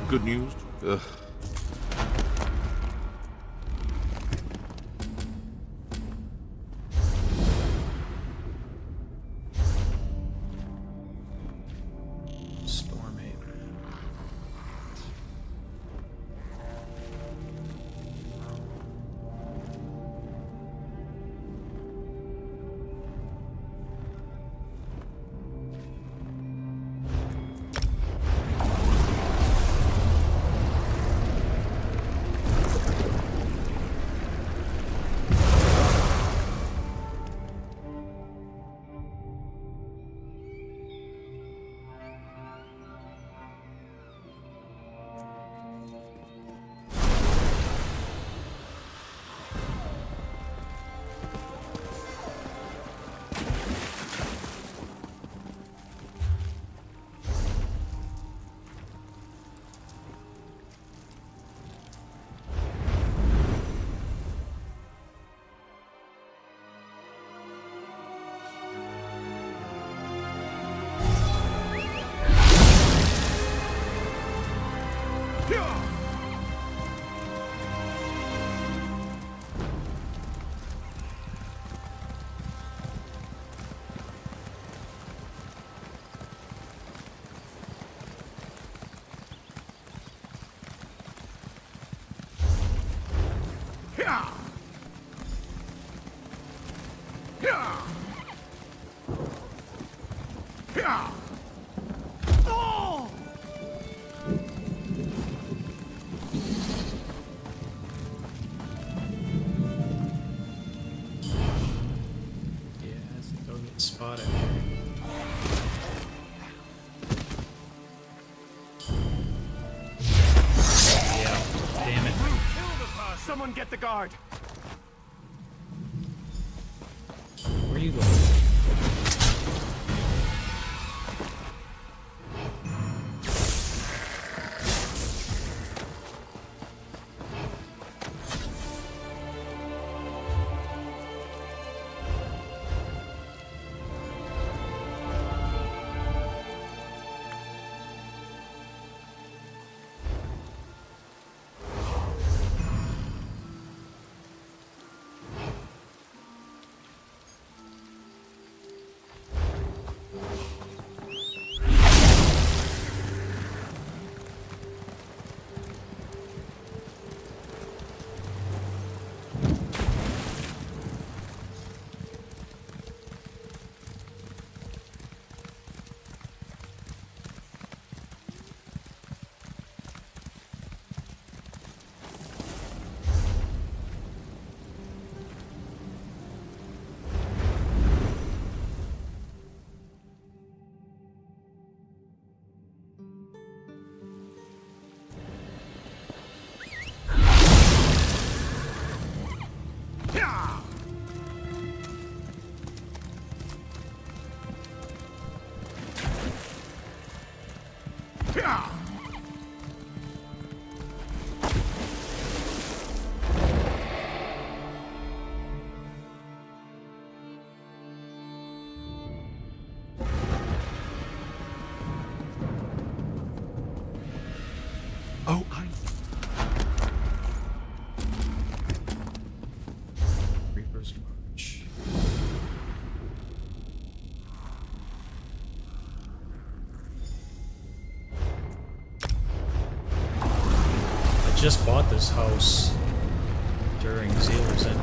Good news. Ugh.
Stormade. I think I'll get spotted. Yeah, damn it.
Someone get the guard.
Where are you going?
Oh, I...
Reaper's March. I just bought this house during Zeal's End.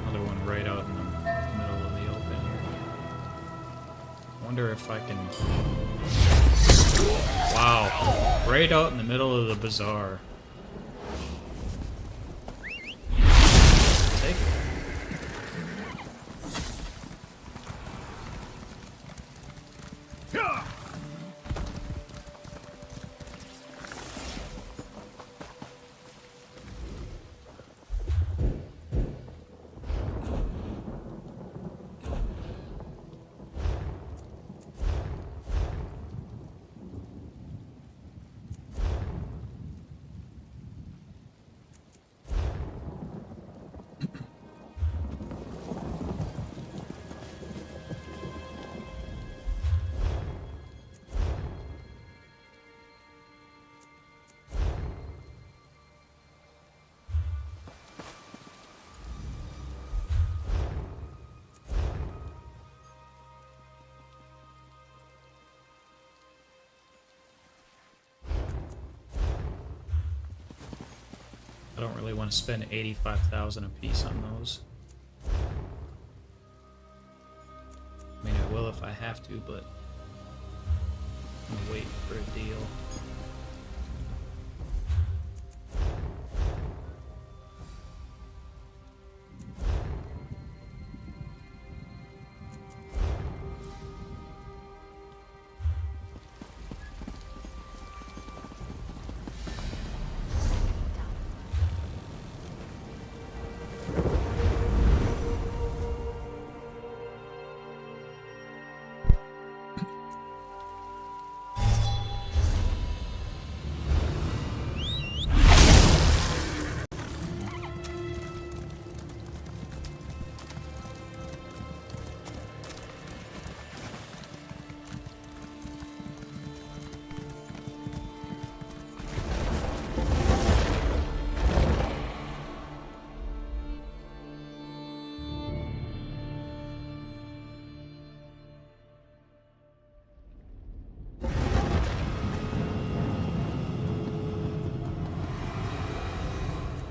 Another one right out in the middle of the open here. Wonder if I can... Wow. Right out in the middle of the bazaar. Take it. I don't really want to spend 85,000 a piece on those. I mean, I will if I have to, but I'm gonna wait for a deal.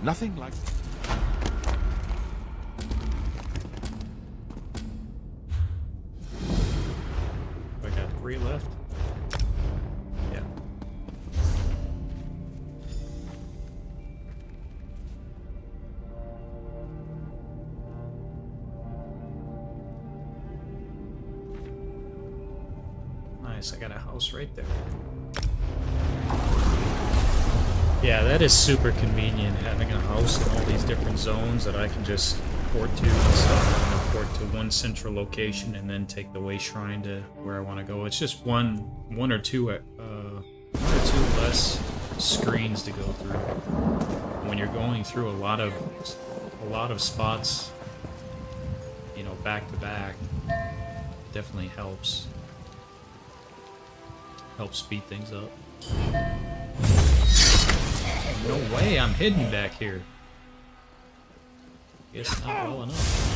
Nothing like...
I got 3 left. Yeah. Nice, I got a house right there. Yeah, that is super convenient, having a house in all these different zones that I can just port to and stuff. And port to one central location and then take the way shrine to where I want to go. It's just one or two less screens to go through. When you're going through a lot of spots, you know, back to back, definitely helps. Helps speed things up. No way, I'm hidden back here. Guess not well enough.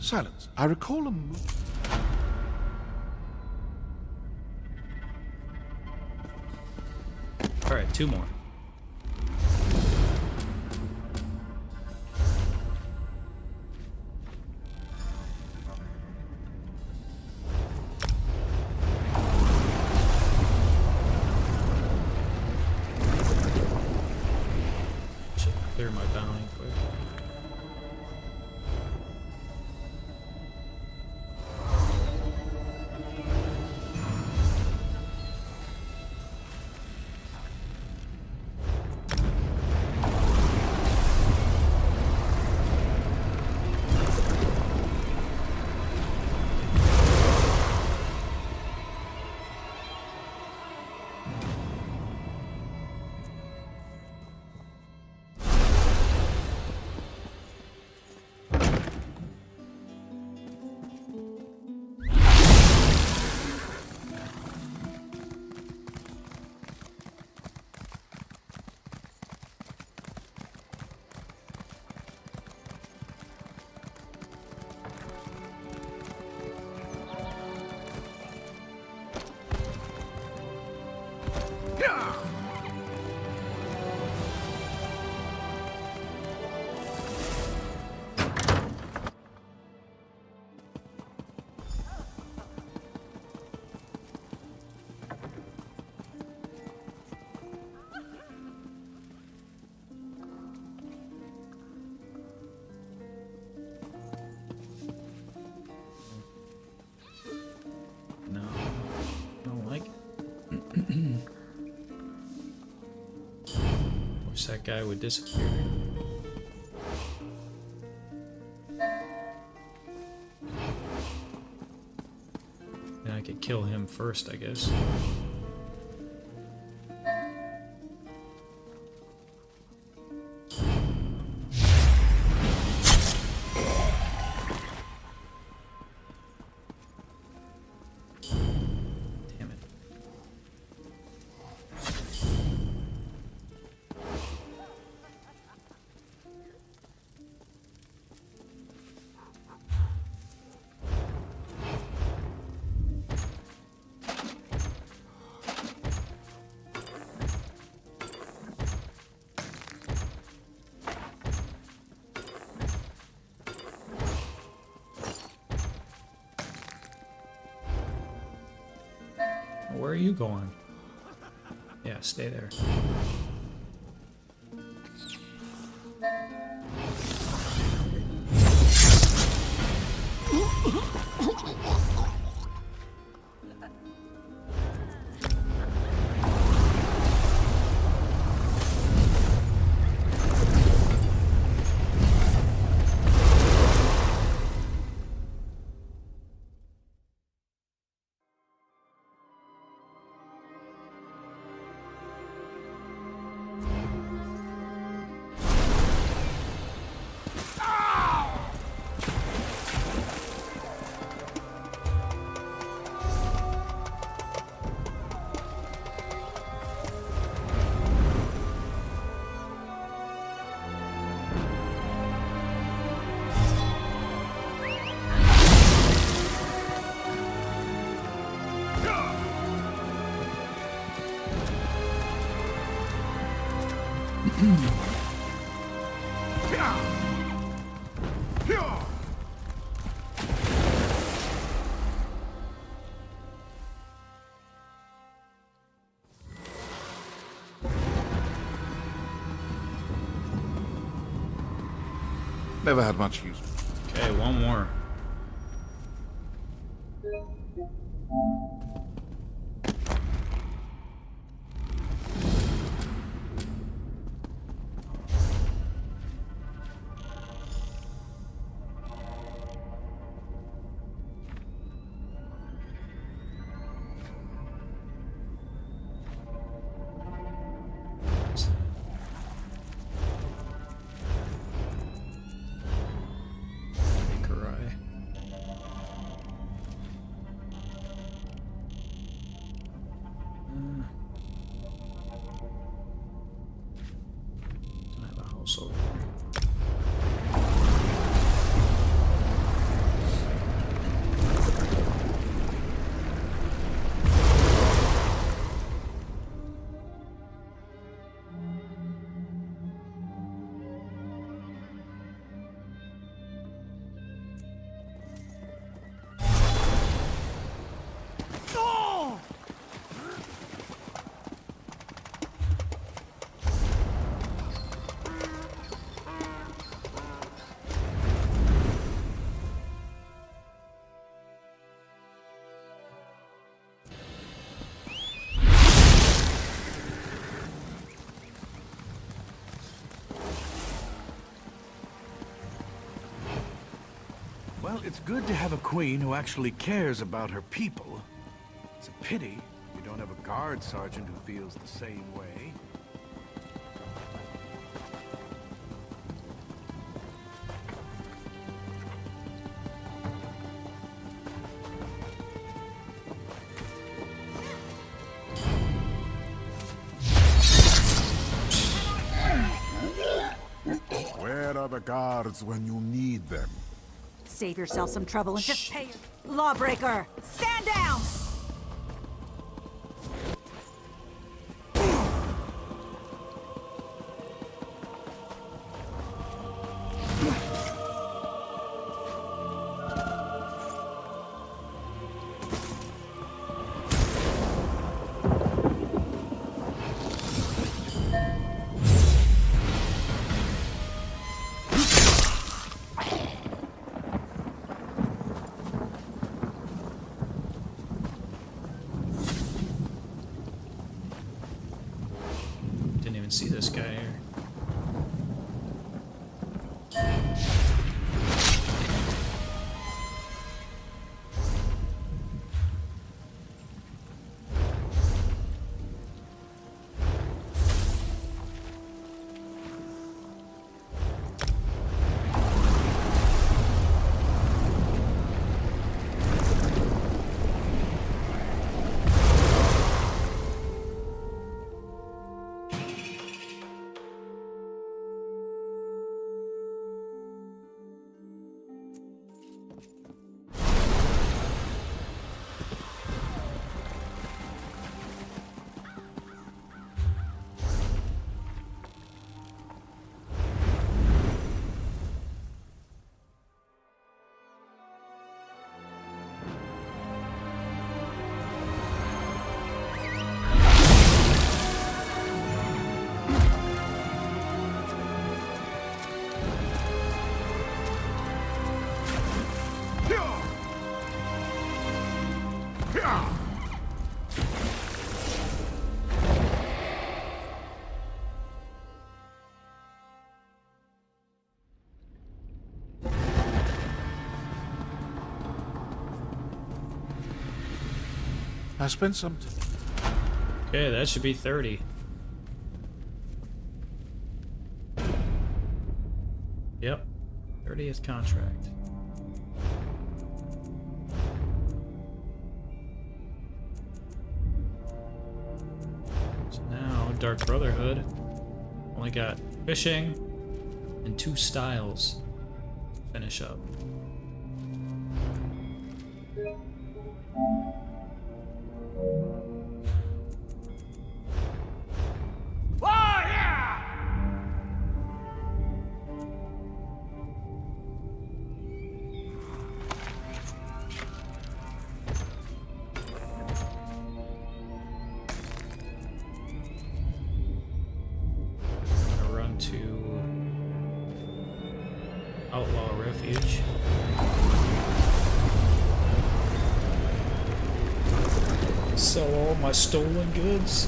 Silence. I recall a...
Alright, 2 more. Should clear my bounty quick. Wish that guy would disappear. Then I could kill him first, I guess. Where are you going? Yeah, stay there.
Never had much use.
Okay, one more.
Well, it's good to have a queen who actually cares about her people. It's a pity we don't have a guard sergeant who feels the same way.
Where are the guards when you need them?
Save yourself some trouble and just pay. Lawbreaker, stand down!
See this guy here.
I spent some.
Okay, that should be 30. Yep, 30th contract. So now, Dark Brotherhood only got fishing and 2 styles to finish up. To Outlaw Refuge. Sell all my stolen goods.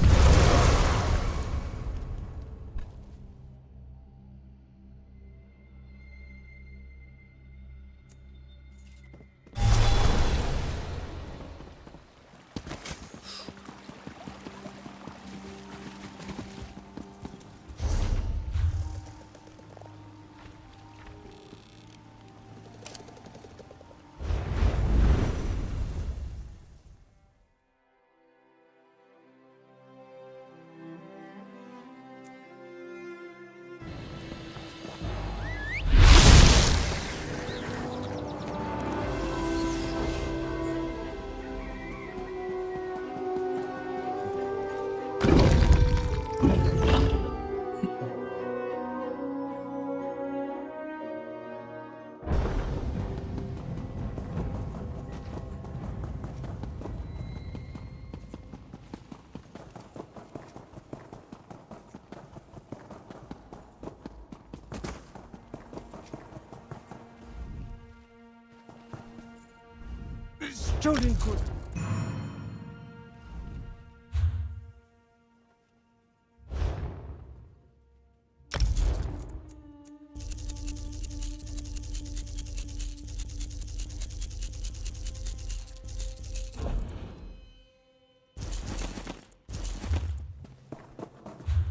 Stolen goods.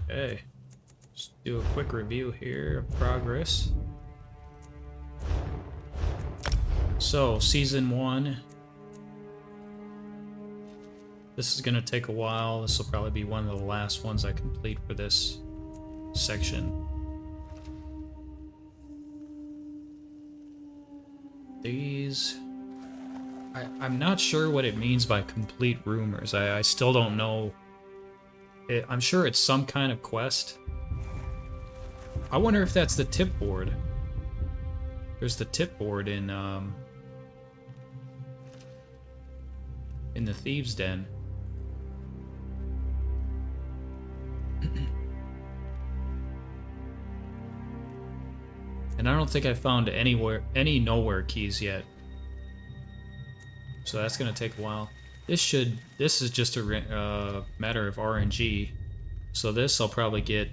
Okay, just do a quick review here of progress. So, Season 1. This is gonna take a while. This will probably be one of the last ones I complete for this section. These... I'm not sure what it means by complete rumors. I still don't know. I'm sure it's some kind of quest. I wonder if that's the tip board. There's the tip board in the Thieves' Den. And I don't think I found any nowhere keys yet. So that's gonna take a while. This is just a matter of RNG. So this I'll probably get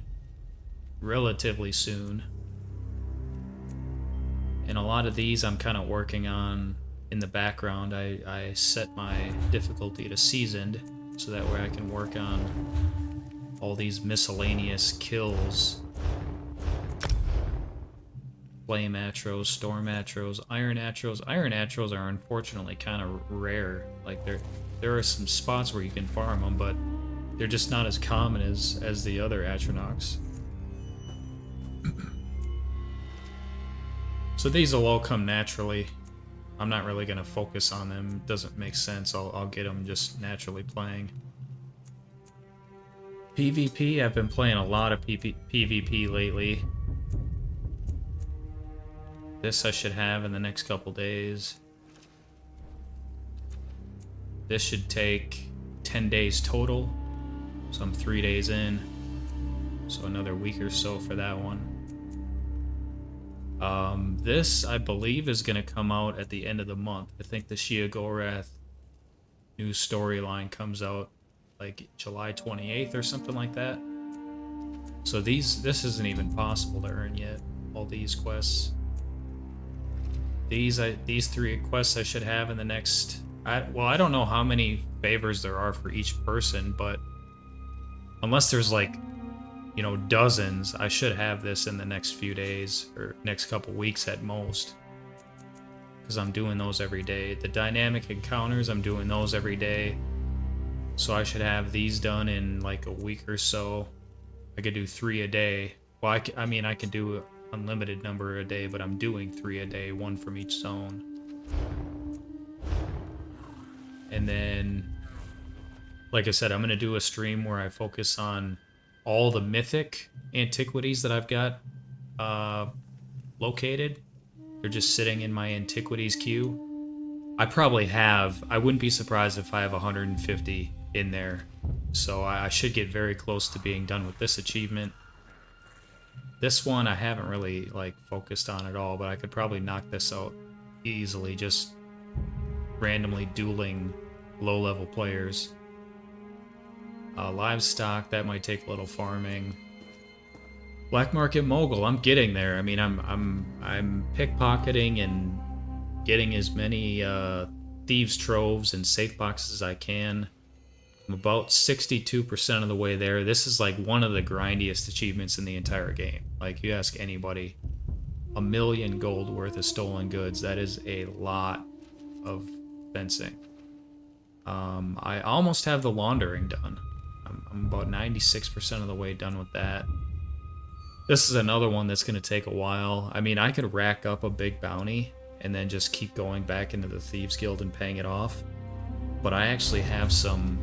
relatively soon. And a lot of these I'm kind of working on in the background. I set my difficulty to seasoned so that way I can work on all these miscellaneous kills. Flame Atros, Storm Atros, Iron Atros. Iron Atros are unfortunately kind of rare. Like there are some spots where you can farm them, but they're just not as common as the other Atronachs. So these will all come naturally. I'm not really gonna focus on them. It doesn't make sense. I'll get them just naturally playing. PvP, I've been playing a lot of PvP lately. This I should have in the next couple days. This should take 10 days total. So I'm 3 days in. So another week or so for that one. This, I believe, is going to come out at the end of the month. I think the Shia Gorath new storyline comes out like July 28th or something like that. So this isn't even possible to earn yet, all these quests. These 3 quests I should have in the next, Well, I don't know how many favors there are for each person, but unless there's like, you know, dozens, I should have this in the next few days or next couple weeks at most. Because I'm doing those every day. The dynamic encounters, I'm doing those every day. So I should have these done in like a week or so. I could do 3 a day. Well, I mean, I can do an unlimited number a day, but I'm doing 3 a day, 1 from each zone. And then, like I said, I'm going to do a stream where I focus on all the mythic antiquities that I've got located. They're just sitting in my antiquities queue. I wouldn't be surprised if I have 150 in there. So I should get very close to being done with this achievement. This one I haven't really like focused on at all, but I could probably knock this out easily, just randomly dueling low-level players. Livestock, that might take a little farming. Black Market Mogul, I'm getting there. I mean, I'm pickpocketing and getting as many Thieves troves and safe boxes as I can. I'm about 62% of the way there. This is like one of the grindiest achievements in the entire game. Like, you ask anybody, 1 million gold worth of stolen goods. That is a lot of fencing. I almost have the laundering done. I'm about 96% of the way done with that. This is another one that's going to take a while. I mean, I could rack up a big bounty and then just keep going back into the Thieves Guild and paying it off. But I actually have some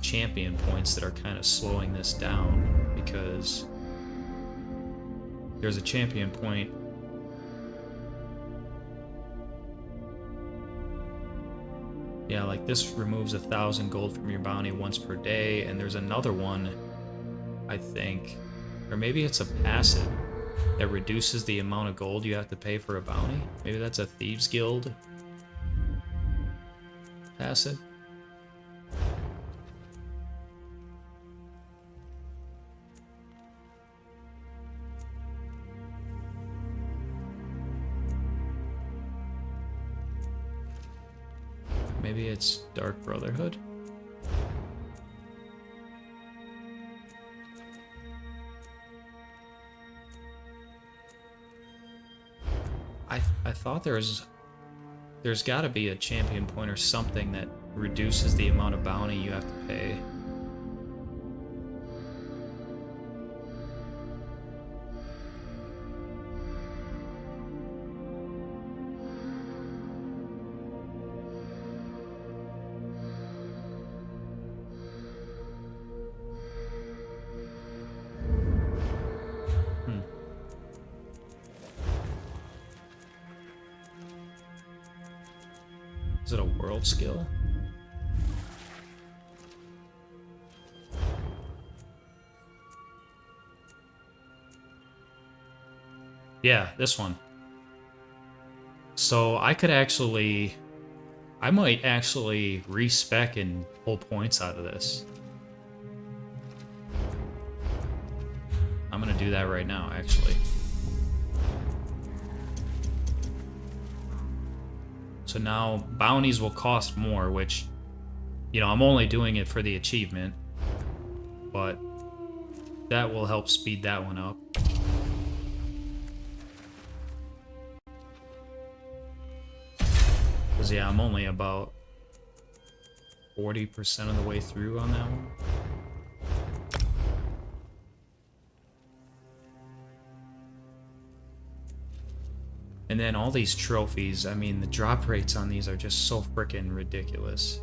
champion points that are kind of slowing this down, because there's a champion point yeah, like this removes 1,000 gold from your bounty once per day, and there's another one, I think, or maybe it's a passive that reduces the amount of gold you have to pay for a bounty. Maybe that's a Thieves Guild passive. Maybe it's Dark Brotherhood. I thought there's got to be a champion point or something that reduces the amount of bounty you have to pay. Is it a world skill? Yeah, this one. So I might actually respec and pull points out of this. I'm gonna do that right now, actually. So now bounties will cost more, which, you know, I'm only doing it for the achievement, but that will help speed that one up. Because, yeah, I'm only about 40% of the way through on that one. And then all these trophies, I mean, the drop rates on these are just so freaking ridiculous.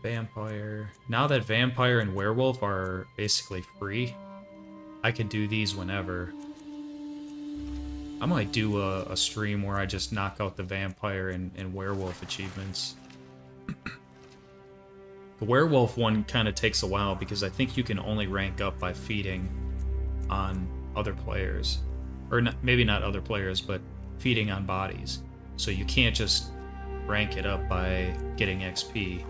Vampire. Now that Vampire and Werewolf are basically free, I can do these whenever. I might do a stream where I just knock out the Vampire and Werewolf achievements. The Werewolf one kind of takes a while because I think you can only rank up by feeding on other players. Or not, maybe not other players, but feeding on bodies. So you can't just rank it up by getting XP.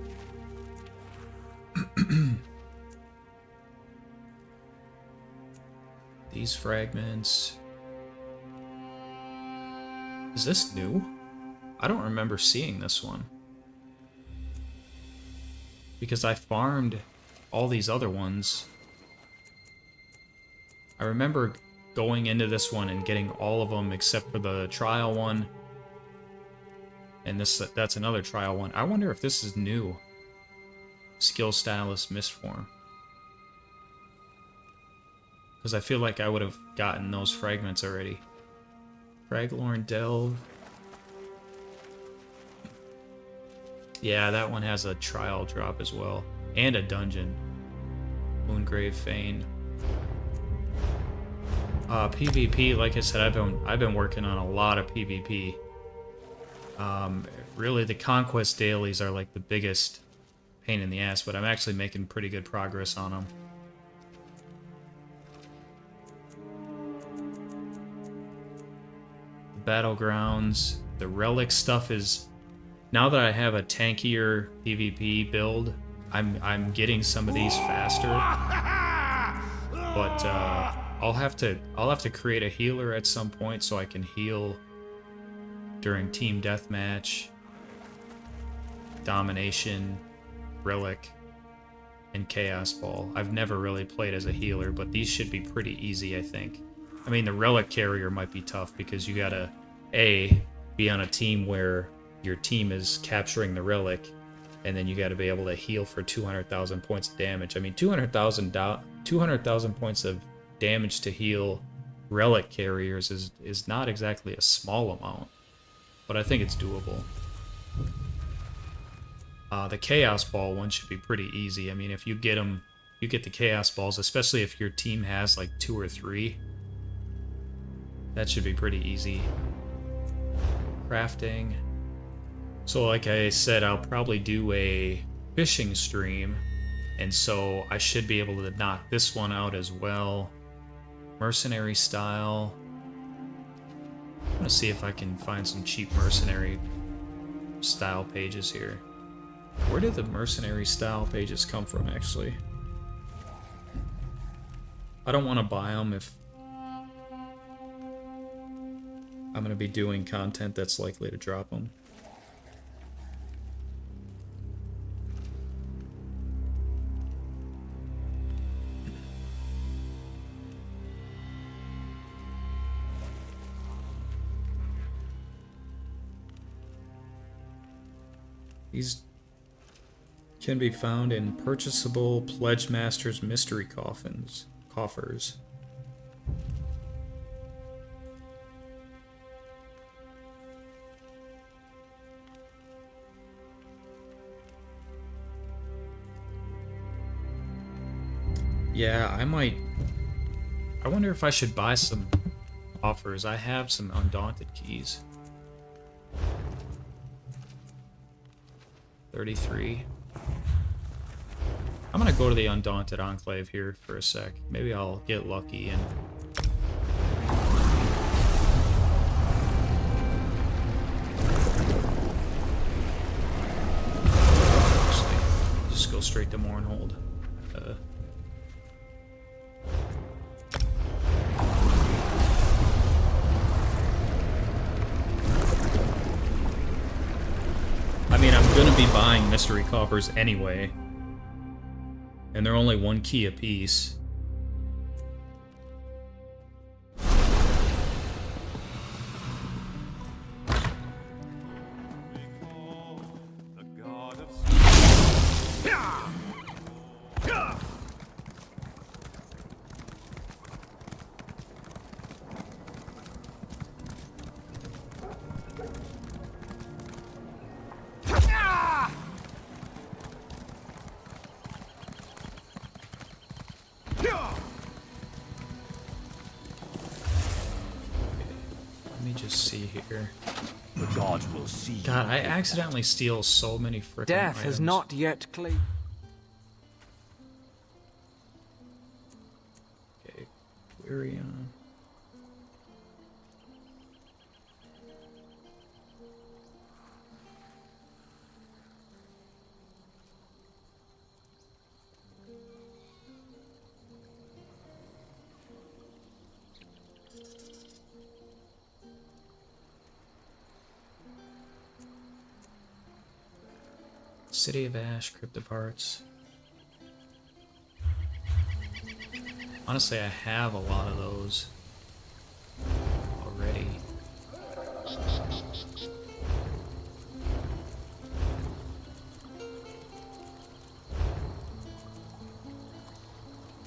These fragments. Is this new? I don't remember seeing this one. Because I farmed all these other ones. I remember going into this one and getting all of them except for the trial one. And that's another trial one. I wonder if this is new. Skill Stylist Mistform. Because I feel like I would have gotten those fragments already. Fraglorn Delve. Yeah, that one has a trial drop as well. And a dungeon. Moongrave Fane. PvP, like I said, I've been working on a lot of PvP. Really, the Conquest Dailies are like the biggest pain in the ass, but I'm actually making pretty good progress on them. The Battlegrounds, the relic stuff is... Now that I have a tankier PvP build, I'm getting some of these faster. But I'll have to create a healer at some point so I can heal during Team Deathmatch, Domination, Relic, and Chaos Ball. I've never really played as a healer, but these should be pretty easy, I think. I mean, the Relic Carrier might be tough because you gotta, A, be on a team where your team is capturing the Relic, and then you gotta be able to heal for 200,000 points of damage. I mean, 200,000 points of damage to heal Relic Carriers is not exactly a small amount, but I think it's doable. The Chaos Ball one should be pretty easy. I mean, if you get them, you get the Chaos Balls, especially if your team has like 2 or 3. That should be pretty easy. Crafting. So like I said, I'll probably do a fishing stream, and so I should be able to knock this one out as well. Mercenary style. I'm gonna see if I can find some cheap mercenary style pages here. Where did the mercenary style pages come from, actually? I don't want to buy them if I'm going to be doing content that's likely to drop them. These can be found in purchasable Pledge Master's mystery coffers. Yeah, I wonder if I should buy some offers. I have some Undaunted keys. 33. I'm gonna go to the Undaunted Enclave here for a sec. Maybe I'll get lucky and... Actually, just go straight to Mournhold. I mean, I'm gonna be buying mystery coffers anyway. And they're only 1 key apiece.
The gods will see.
God, I accidentally steal so many frickin'
Death
items.
has not yet claimed.
Okay, Quirion. City of Ash, Crypt of Hearts. Honestly, I have a lot of those already.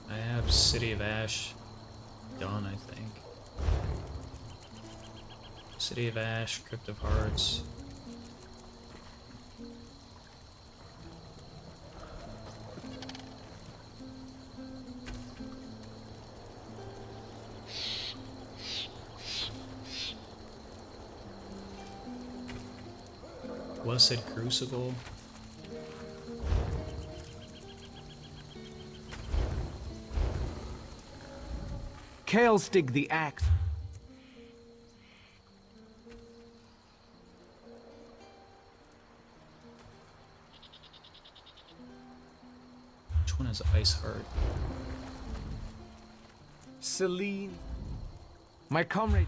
I have City of Ash done, I think. City of Ash, Crypt of Hearts. Blessed Crucible.
Kalestig the axe.
Which one has Ice Heart?
Celine. My comrade.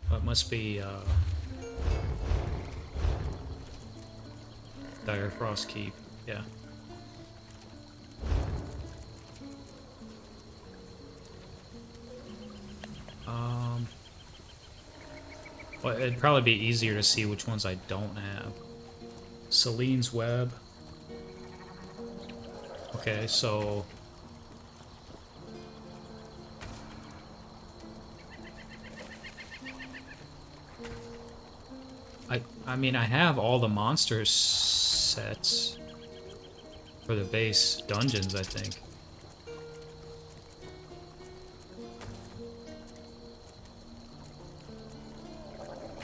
Oh, it must be Dire Frost Keep, yeah. Well, it'd probably be easier to see which ones I don't have. Celine's Web. Okay, so... I mean, I have all the monster sets for the base dungeons, I think.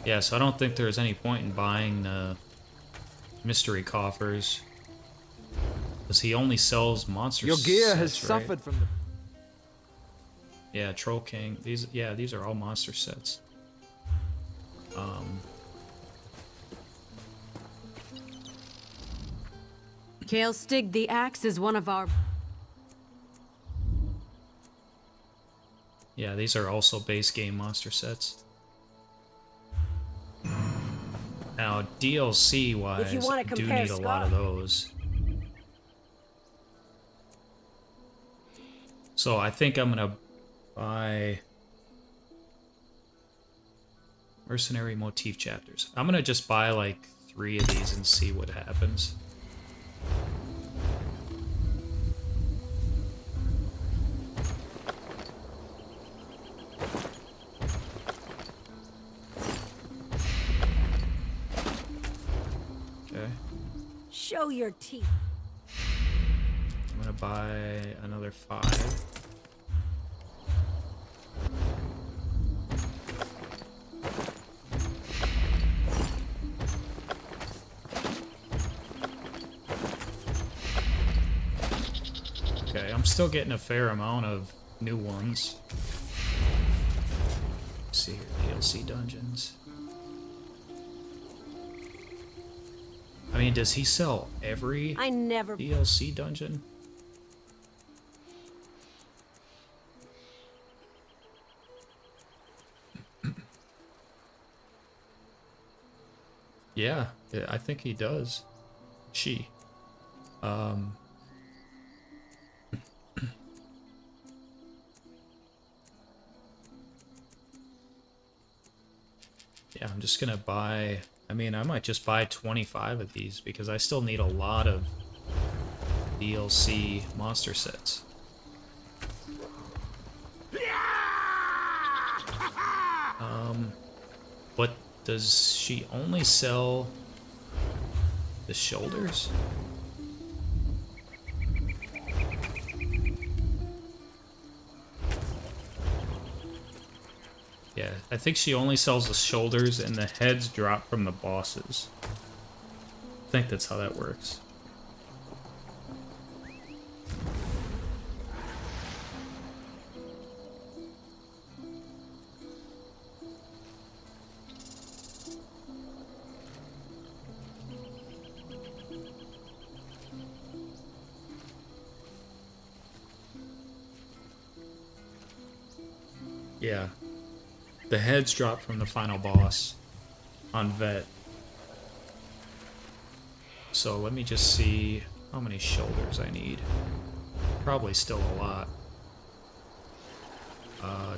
Yeah, so I don't think there's any point in buying the mystery coffers, because he only sells monster
Your gear
sets,
has
right?
suffered from the...
Yeah, Troll King. These are all monster sets.
Kalestig the Axe is one of our...
Yeah, these are also base game monster sets. Now, DLC-wise,
If you wanna
I do
compare
need a lot of
Scott.
those. So I think I'm gonna buy Mercenary Motif Chapters. I'm gonna just buy like 3 of these and see what happens. Okay.
Show your teeth.
I'm gonna buy another 5. Okay, I'm still getting a fair amount of new ones. Let's see here, DLC dungeons. I mean, does he sell every
I never...
DLC dungeon? Yeah, I think he does. She. Yeah, I'm just gonna buy... I mean, I might just buy 25 of these because I still need a lot of DLC monster sets. But does she only sell the shoulders? Yeah, I think she only sells the shoulders and the heads drop from the bosses. I think that's how that works. Yeah. The heads drop from the final boss on Vet. So let me just see how many shoulders I need. Probably still a lot.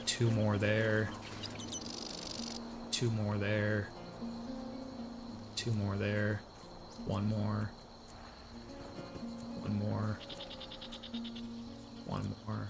2 more there. 2 more there. 2 more there. 1 more. 1 more. 1 more.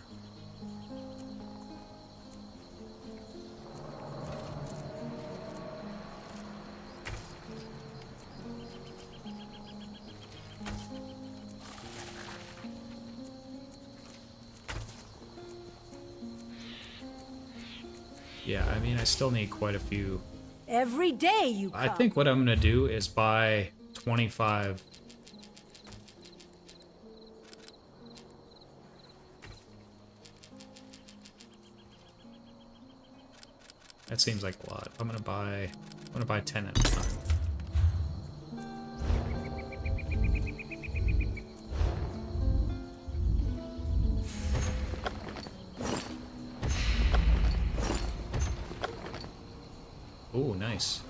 Yeah, I mean, I still need quite a few.
Every day you come.
I think what I'm gonna do is buy 25. That seems like a lot. I'm gonna buy 10 at a time. Ooh, nice.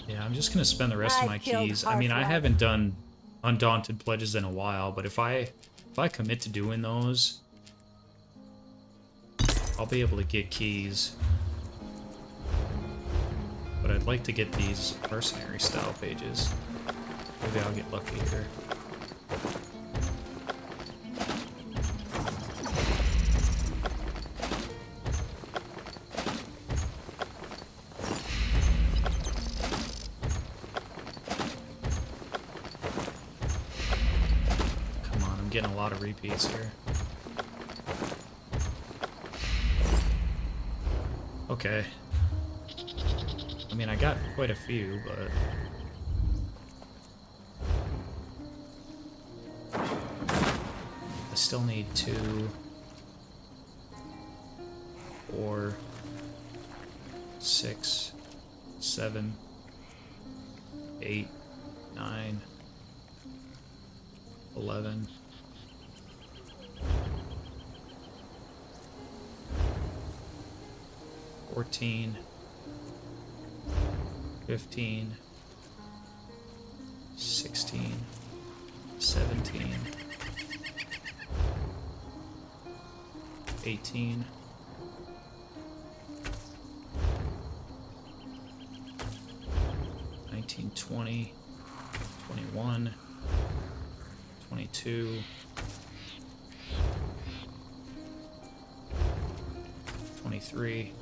Yeah, I'm just gonna spend the rest of my keys. I mean, I haven't done Undaunted pledges in a while, but if I commit to doing those, I'll be able to get keys. But I'd like to get these mercenary style pages. Maybe I'll get lucky here. Getting a lot of repeats here. Okay. I mean, I got quite a few, but... I still need 2, 4, 6, 7, 8, 9, 11... 14, 15, 16, 17, 18, 19, 20, 21, 22, 23,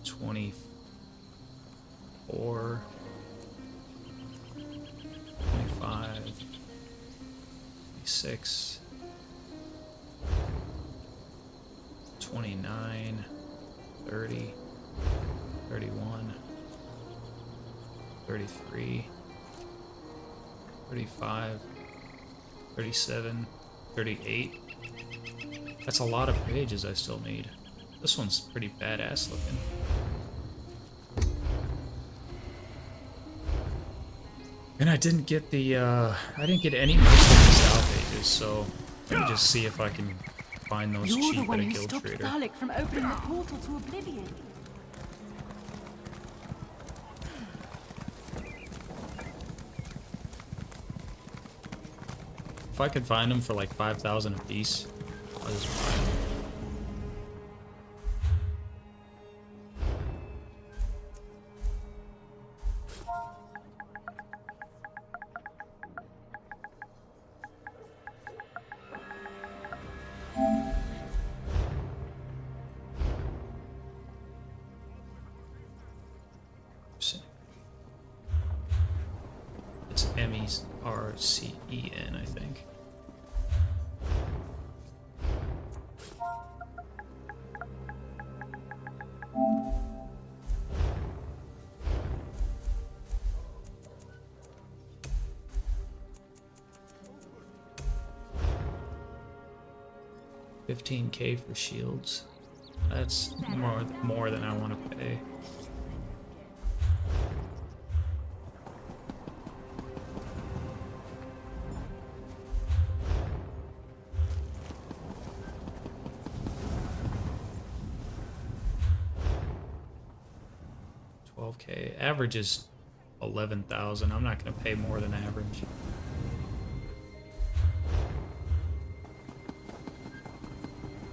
24, 25, 26, 29, 30, 31, 33, 35, 37, 38. That's a lot of pages I still need. This one's pretty badass looking. And I didn't get the, I didn't get any mercenary style pages, so let me just see if I can find those cheap at a guild trader.
Dalek from opening the portal to oblivion.
If I could find them for like 5,000 a piece, I'll just buy them. It's MERCEN, I think. 15k for shields. That's more than I want to pay. $12k. Average is 11,000. I'm not going to pay more than average.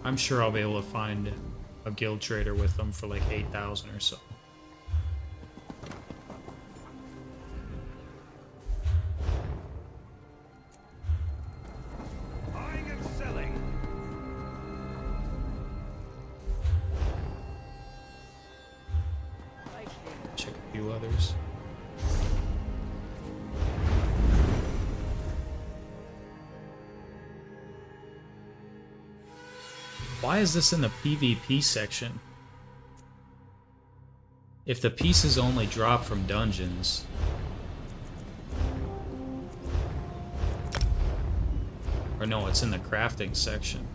I'm sure I'll be able to find a guild trader with them for like 8,000 or so.
Buying and selling.
Check a few others. Why is this in the PvP section? If the pieces only drop from dungeons. Or no, it's in the crafting section.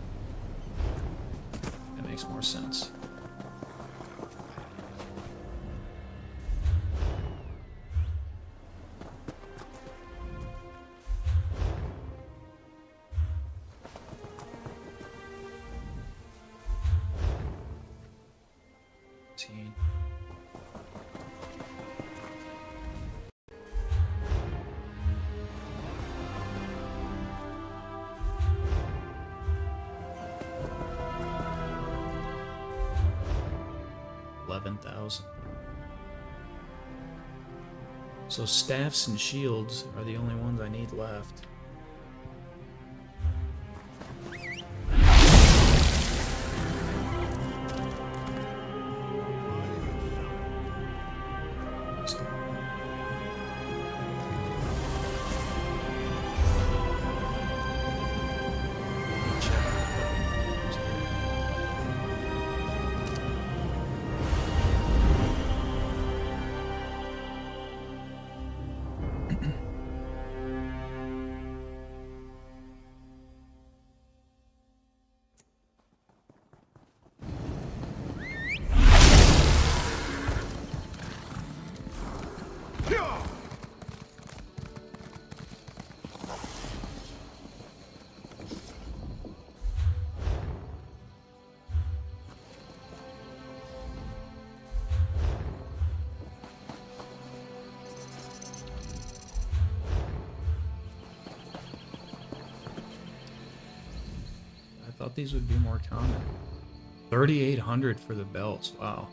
That makes more sense. So staffs and shields are the only ones I need left. Thought these would be more common. 3,800 for the belts. Wow.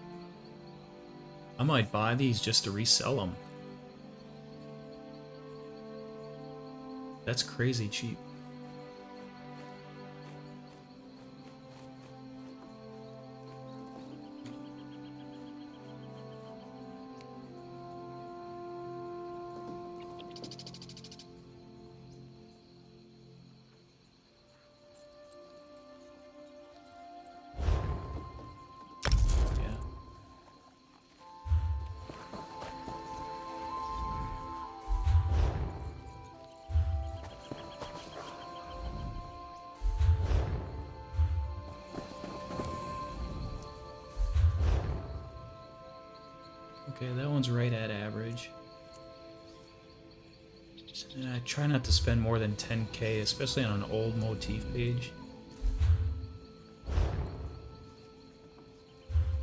I might buy these just to resell them. That's crazy cheap. Okay, that one's right at average. And I try not to spend more than 10k, especially on an old motif page.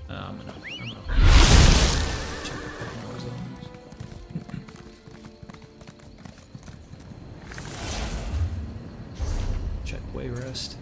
I'm gonna check a couple more zones. Check way rest.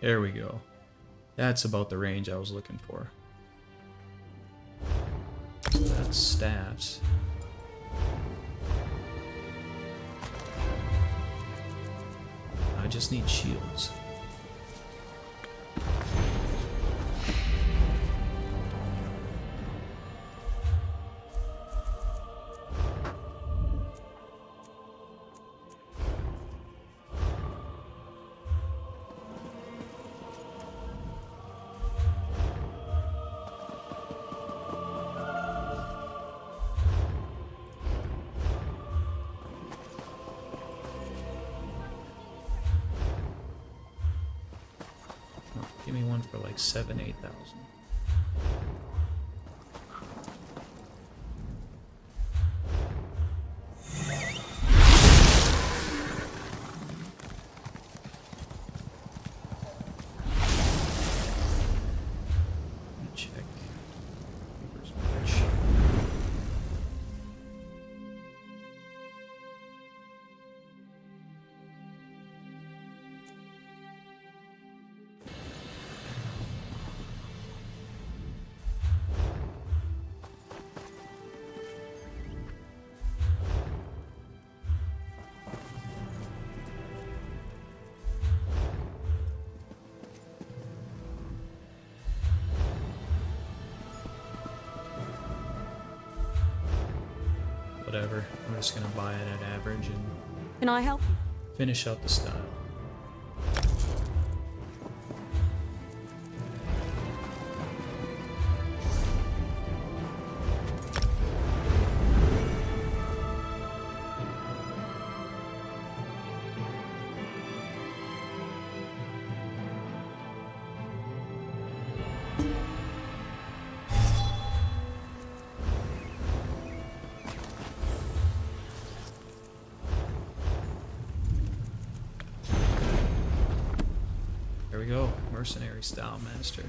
There we go. That's about the range I was looking for. So that's staffs. I just need shields. Give me one for like 7,000-8,000. Check. Paper's rich. Whatever. I'm just gonna buy it at average and
Can I help?
finish out the style. There we go, mercenary style master.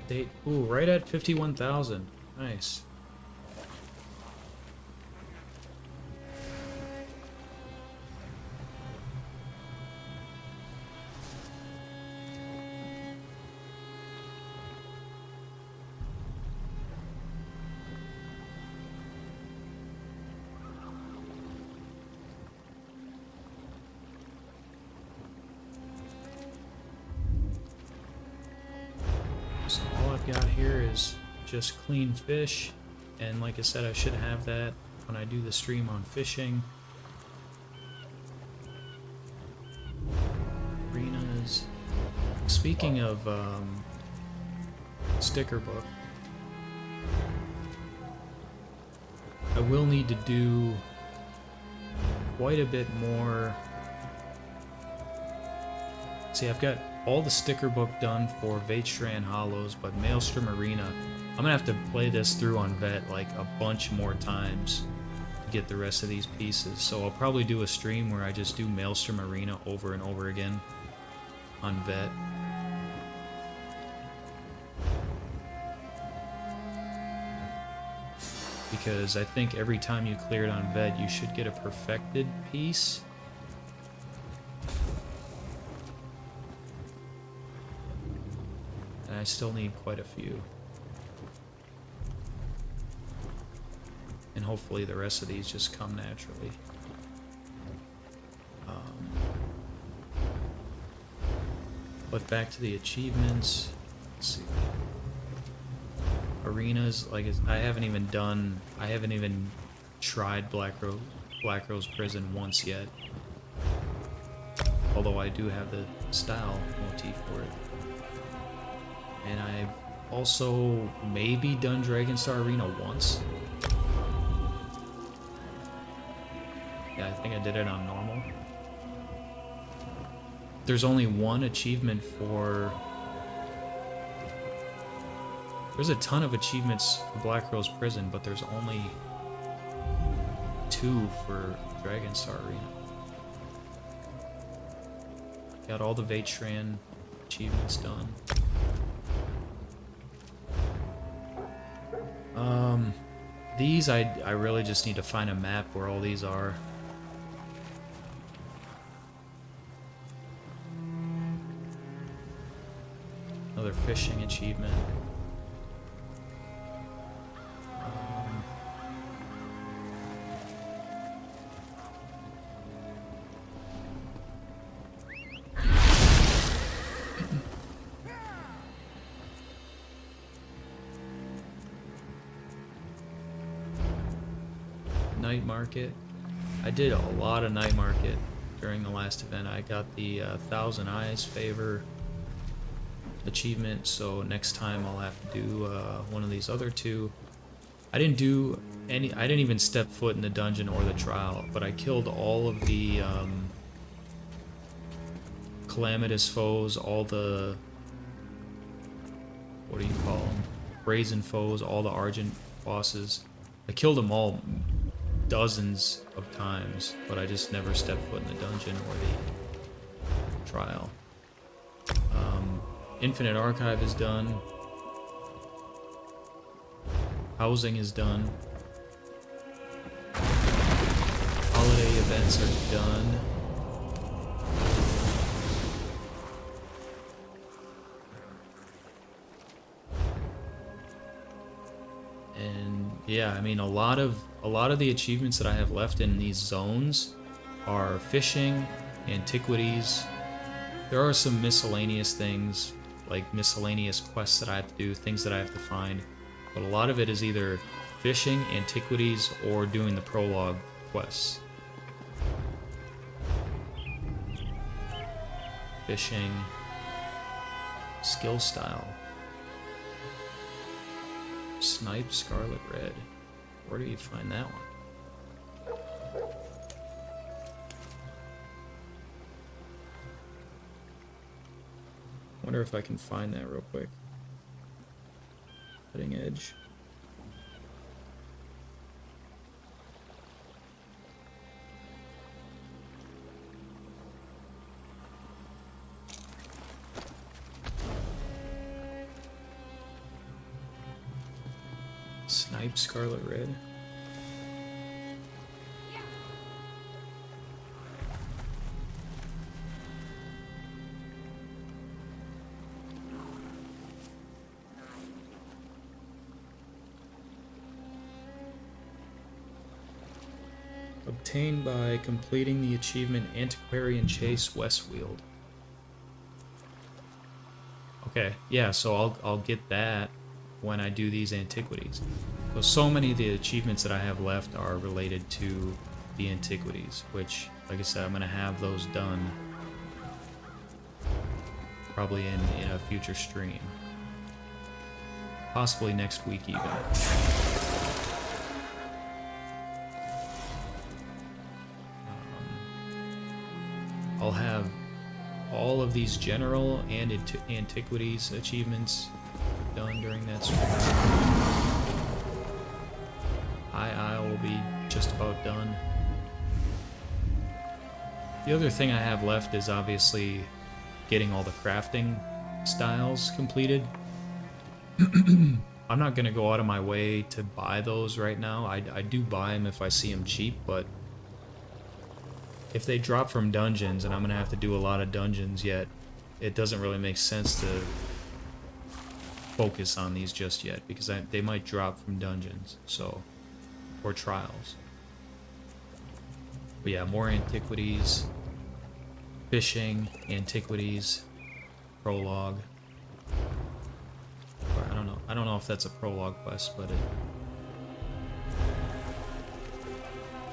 Date, ooh, right at 51,000. Nice. So all I've got here is just clean fish, and like I said, I should have that when I do the stream on fishing. Arenas. Speaking of sticker book, I will need to do quite a bit more. See, I've got all the sticker book done for Vatestrand Hollows, but Maelstrom Arena, I'm gonna have to play this through on Vet like a bunch more times to get the rest of these pieces. So I'll probably do a stream where I just do Maelstrom Arena over and over again on Vet. Because I think every time you clear it on Vet, you should get a perfected piece. I still need quite a few. And hopefully the rest of these just come naturally. But back to the achievements. Let's see. Arenas, like I haven't even tried Black Rose Prison once yet. Although I do have the style motif for it. And I've also maybe done Dragonstar Arena once. Yeah, I think I did it on normal. There's only one achievement for... There's a ton of achievements for Black Rose Prison, but there's only 2 for Dragonstar Arena. Got all the Vatestrand achievements done. These I really just need to find a map where all these are. Another another fishing achievement. Night market. I did a lot of night market during the last event. I got the Thousand Eyes favor achievement, so next time I'll have to do one of these other two. I didn't do any. I didn't even step foot in the dungeon or the trial, but I killed all of the calamitous foes, all the, what do you call them? Brazen foes, all the Argent bosses. I killed them all dozens of times, but I just never stepped foot in the dungeon or the trial. Infinite Archive is done. Housing is done. Holiday events are done. And yeah, I mean, a lot of the achievements that I have left in these zones are fishing, antiquities. There are some miscellaneous things, like miscellaneous quests that I have to do, things that I have to find. But a lot of it is either fishing, antiquities, or doing the prologue quests. Fishing, skill style. Snipe Scarlet Red. Where do you find that one? Wonder if I can find that real quick. Cutting Edge. Snipe Scarlet Red. Obtained by completing the achievement Antiquarian Chase Westfield. Okay, yeah, so I'll get that when I do these antiquities. So many of the achievements that I have left are related to the antiquities, which, like I said, I'm gonna have those done probably in a future stream. Possibly next week even. I'll have all of these general and antiquities achievements done during that stream. High Isle will be just about done. The other thing I have left is obviously getting all the crafting styles completed. I'm not going to go out of my way to buy those right now. I do buy them if I see them cheap, but if they drop from dungeons and I'm going to have to do a lot of dungeons yet, it doesn't really make sense to focus on these just yet, because they might drop from dungeons, so, or trials. But yeah, more antiquities, fishing, antiquities, prologue. Or I don't know if that's a prologue quest, but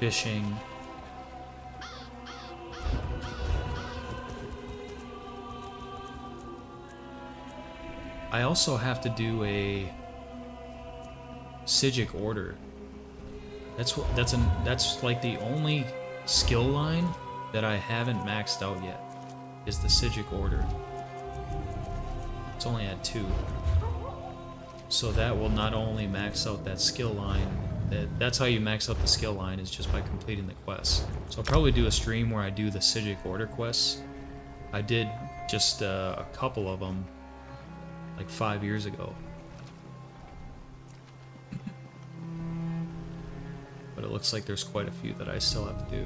fishing. I also have to do a Sigic order. That's like the only skill line that I haven't maxed out yet, is the Sigic order. It's only at 2. So that will not only max out that skill line, that's how you max out the skill line, is just by completing the quests. So I'll probably do a stream where I do the Sigic order quests. I did just a couple of them like 5 years ago. But it looks like there's quite a few that I still have to do.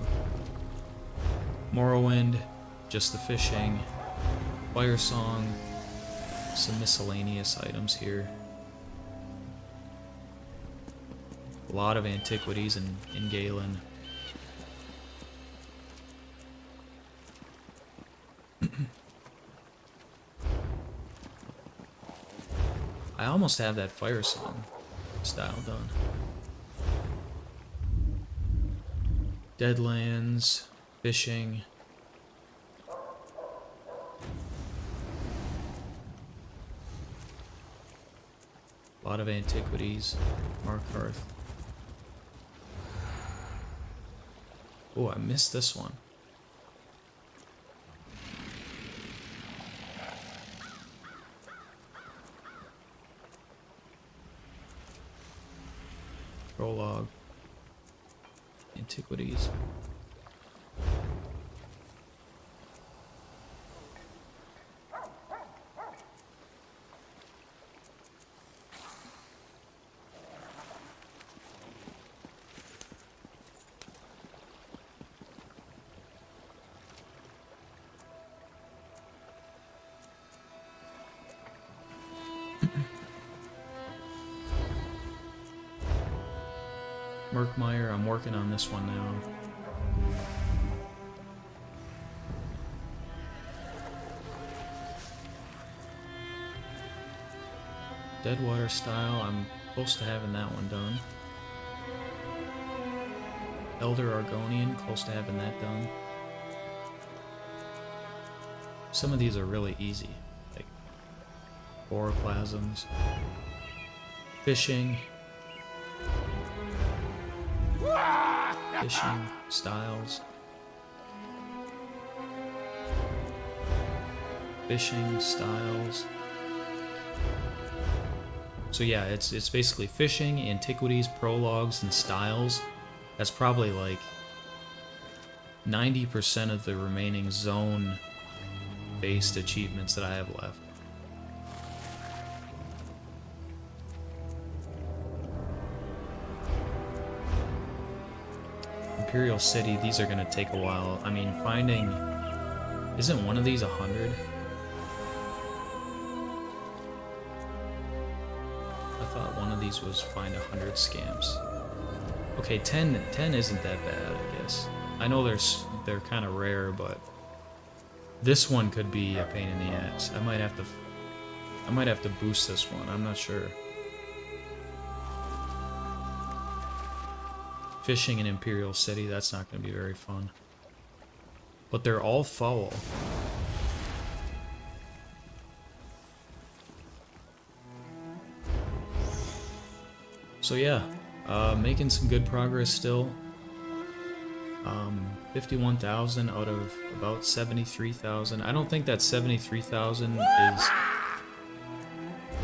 Morrowind, just the fishing, Fire Song, Some miscellaneous items here. A lot of antiquities in Galen. I almost have that fire song style done. Deadlands, fishing. A lot of antiquities. Markarth. Oh, I missed this one. Prologue. Antiquities. Merkmeyer, I'm working on this one now. Deadwater style, I'm close to having that one done. Elder Argonian, close to having that done. Some of these are really easy, like Boroplasms, fishing. Fishing styles. Fishing styles. So yeah, it's basically fishing, antiquities, prologues, and styles. That's probably like 90% of the remaining zone-based achievements that I have left. Imperial City, these are gonna take a while. I mean, finding... Isn't one of these 100? I thought one of these was find 100 scamps. Okay, 10 isn't that bad, I guess. I know they're kind of rare, but this one could be a pain in the ass. I might have to boost this one. I'm not sure. Fishing in Imperial City, that's not going to be very fun. But they're all foul. So yeah, making some good progress still. 51,000 out of about 73,000. I don't think that 73,000 is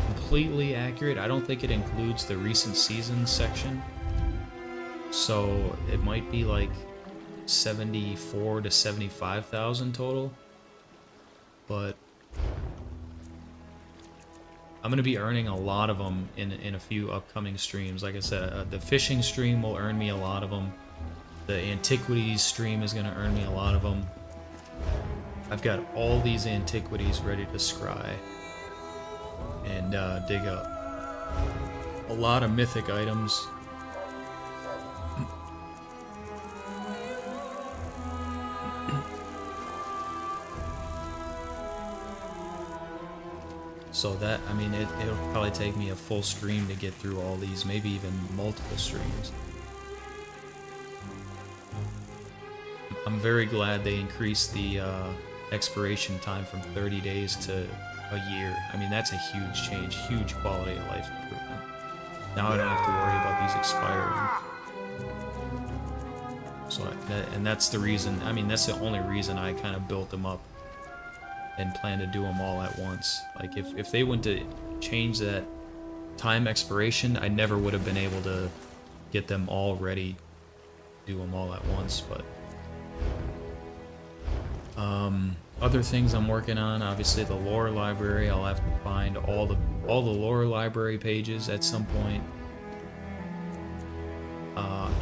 completely accurate. I don't think it includes the recent season section. So it might be like 74 to 75,000 total, but I'm gonna be earning a lot of them in a few upcoming streams. Like I said, the fishing stream will earn me a lot of them. The antiquities stream is gonna earn me a lot of them. I've got all these antiquities ready to scry and dig up. A lot of mythic items. So that, I mean, it'll probably take me a full stream to get through all these, maybe even multiple streams. I'm very glad they increased the expiration time from 30 days to a year. I mean, that's a huge change, huge quality of life improvement. Now I don't have to worry about these expiring. So, and that's the reason, I mean, that's the only reason I kind of built them up and plan to do them all at once. Like if they went to change that time expiration, I never would have been able to get them all ready, do them all at once. But other things I'm working on, obviously the lore library. I'll have to find all the lore library pages at some point.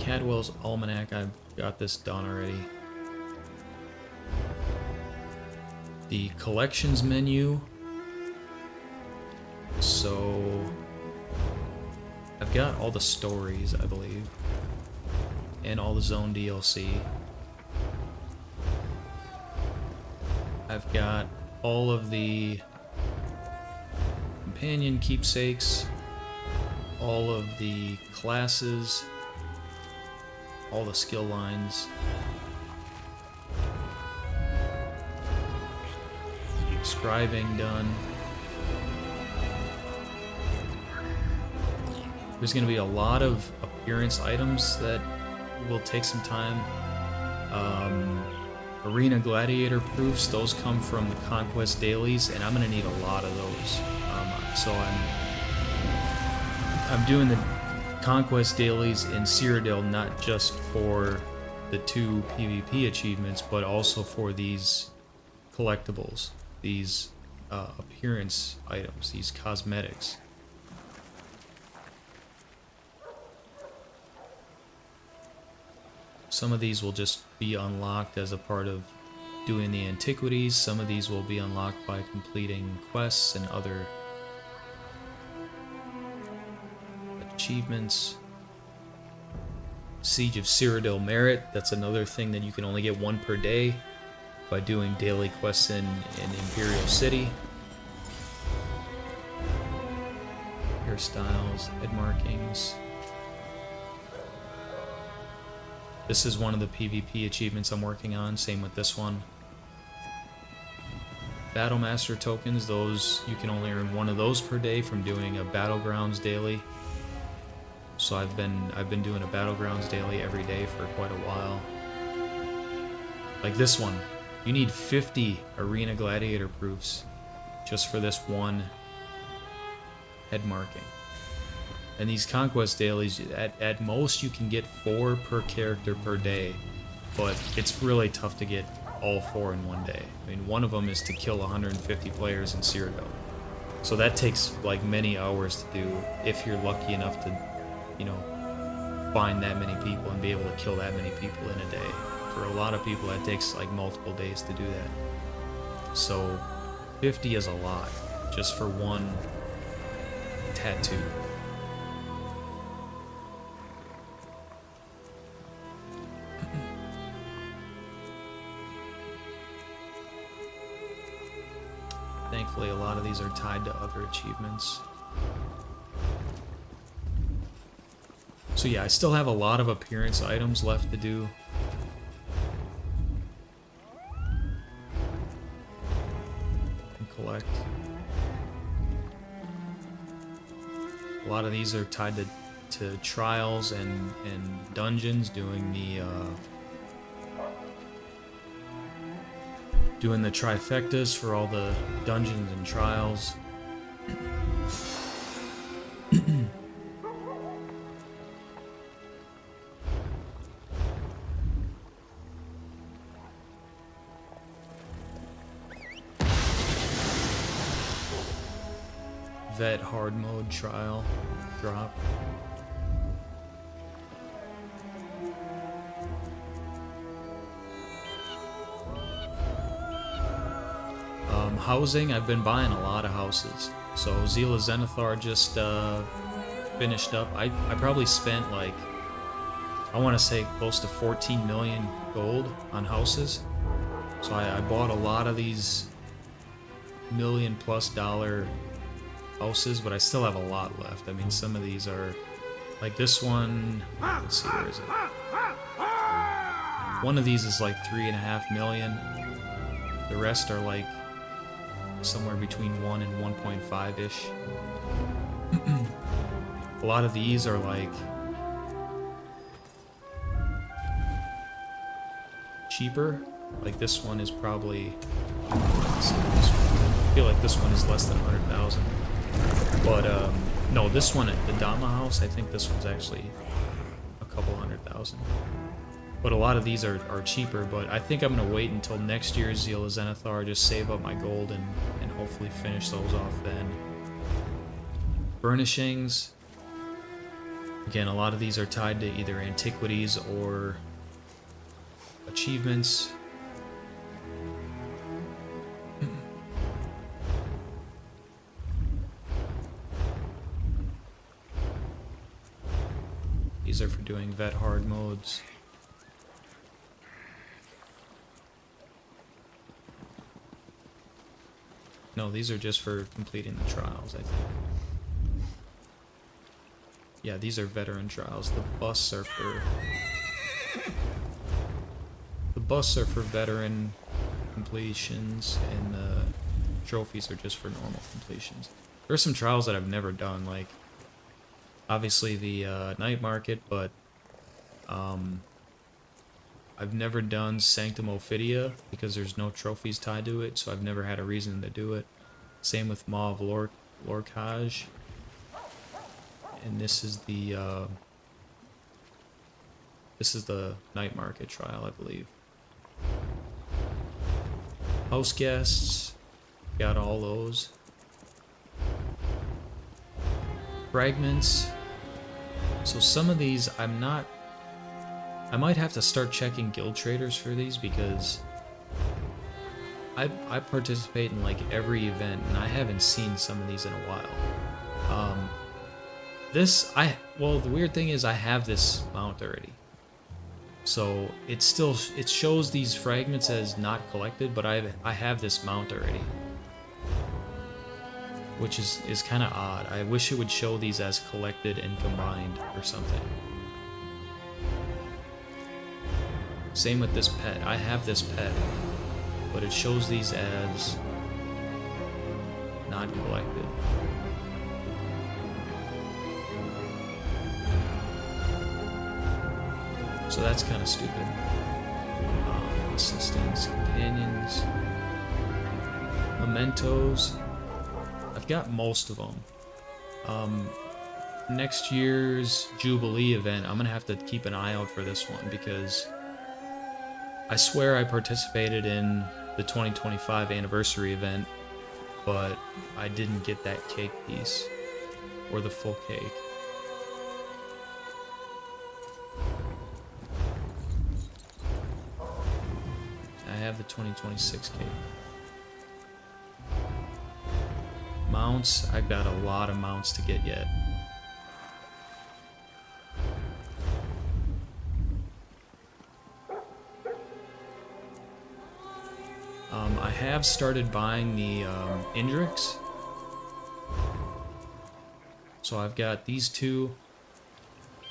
Cadwell's Almanac, I've got this done already. The collections menu, So I've got all the stories, I believe, and all the zone DLC. I've got all of the companion keepsakes, all of the classes, all the skill lines. Scribing done. There's going to be a lot of appearance items that will take some time. Arena Gladiator proofs, those come from the Conquest Dailies, and I'm going to need a lot of those. So I'm doing the Conquest Dailies in Cyrodiil not just for the 2 PvP achievements, but also for these collectibles, these appearance items, these cosmetics. Some of these will just be unlocked as a part of doing the antiquities. Some of these will be unlocked by completing quests and other achievements. Siege of Cyrodiil Merit, that's another thing that you can only get 1 per day by doing daily quests in Imperial City. Hairstyles, head markings. This is one of the PvP achievements I'm working on, same with this one. Battlemaster tokens, those you can only earn 1 of those per day from doing a Battlegrounds daily. So I've been doing a Battlegrounds daily every day for quite a while. Like this one, you need 50 Arena Gladiator proofs just for this one head marking. And these Conquest dailies, at most you can get 4 per character per day, but it's really tough to get all 4 in one day. I mean, one of them is to kill 150 players in Cyrodiil. So that takes like many hours to do if you're lucky enough to, you know, find that many people and be able to kill that many people in a day. For a lot of people that takes like multiple days to do that. So 50 is a lot just for one tattoo. Thankfully, a lot of these are tied to other achievements. So yeah, I still have a lot of appearance items left to do. And collect. A lot of these are tied to trials and dungeons, doing the trifectas for all the dungeons and trials. Vet hard mode trial drop. Housing, I've been buying a lot of houses. So Zila Zenithar just finished up. I probably spent like, I want to say close to 14 million gold on houses. So I bought a lot of these $1 million+ houses, but I still have a lot left. I mean, some of these are like this one. Let's see, where is it? One of these is like 3.5 million. The rest are like somewhere between 1 and 1.5-ish. A lot of these are like cheaper. Like this one is probably, let's see, I feel like this one is less than 100,000. But no, this one at the Dama house, I think this one's actually a couple 100,000. But a lot of these are cheaper, but I think I'm going to wait until next year's Zila Zenithar, just save up my gold and hopefully finish those off then. Burnishings. Again, a lot of these are tied to either antiquities or achievements. These are for doing vet hard modes. No, these are just for completing the trials, I think. Yeah, these are veteran trials. The busts are for... The busts are for veteran completions, and the trophies are just for normal completions. There are some trials that I've never done, like obviously the night market, but I've never done Sanctum Ophidia because there's no trophies tied to it, so I've never had a reason to do it. Same with Mauve Lorcage. And this is the night market trial, I believe. House guests, got all those. Fragments. So some of these I might have to start checking guild traders for these because I participate in like every event and I haven't seen some of these in a while. Well, the weird thing is I have this mount already. So it shows these fragments as not collected, but I have this mount already. Which is kind of odd. I wish it would show these as collected and combined or something. Same with this pet. I have this pet, but it shows these as not collected. So that's kind of stupid. Assistants, companions, mementos. I've got most of them. Next year's Jubilee event, I'm gonna have to keep an eye out for this one because I swear I participated in the 2025 anniversary event, but I didn't get that cake piece or the full cake. I have the 2026 cake. Mounts, I've got a lot of mounts to get yet. I have started buying the Indrix. So I've got these two.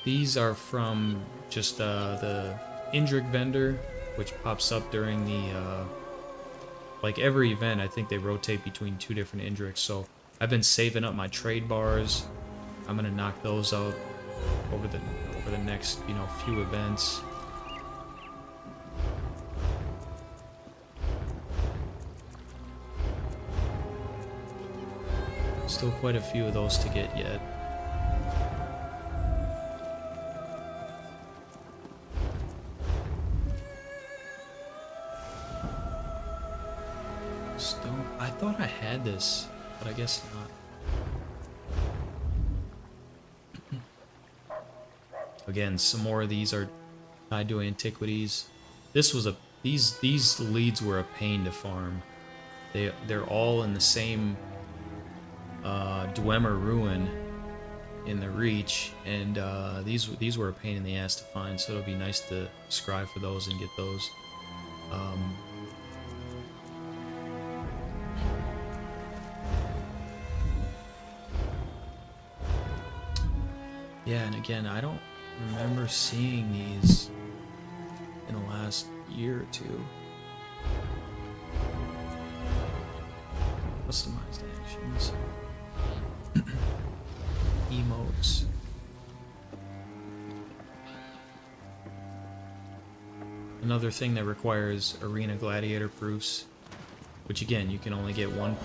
These are from just the Indrik vendor, which pops up during the like every event. I think they rotate between two different Indriks, so I've been saving up my trade bars. I'm gonna knock those out over the next, you know, few events. Still quite a few of those to get yet. I thought I had this, but I guess not. Again, some more of these are tied to antiquities. These leads were a pain to farm. They're all in the same Dwemer ruin in the Reach, and these were a pain in the ass to find. So it'll be nice to scribe for those and get those. Yeah, and again, I don't remember seeing these in the last year or two. Customized actions. Emotes. Another thing that requires arena gladiator proofs, which again, you can only get one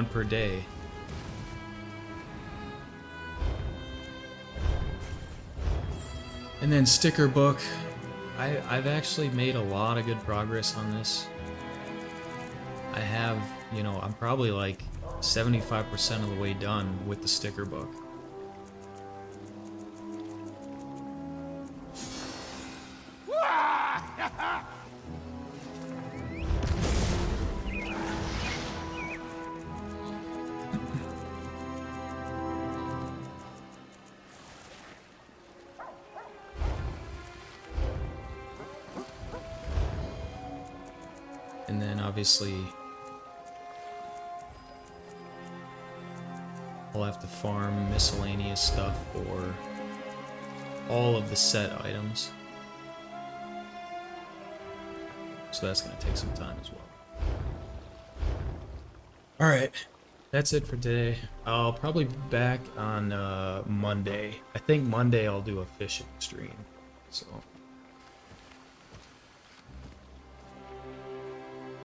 per day. And then sticker book. I've actually made a lot of good progress on this. I have, you know, I'm probably like 75% of the way done with the sticker book. And then obviously I'll have to farm miscellaneous stuff for all of the set items. So that's going to take some time as well. Alright, that's it for today. I'll probably be back on Monday. I think Monday I'll do a fishing stream. So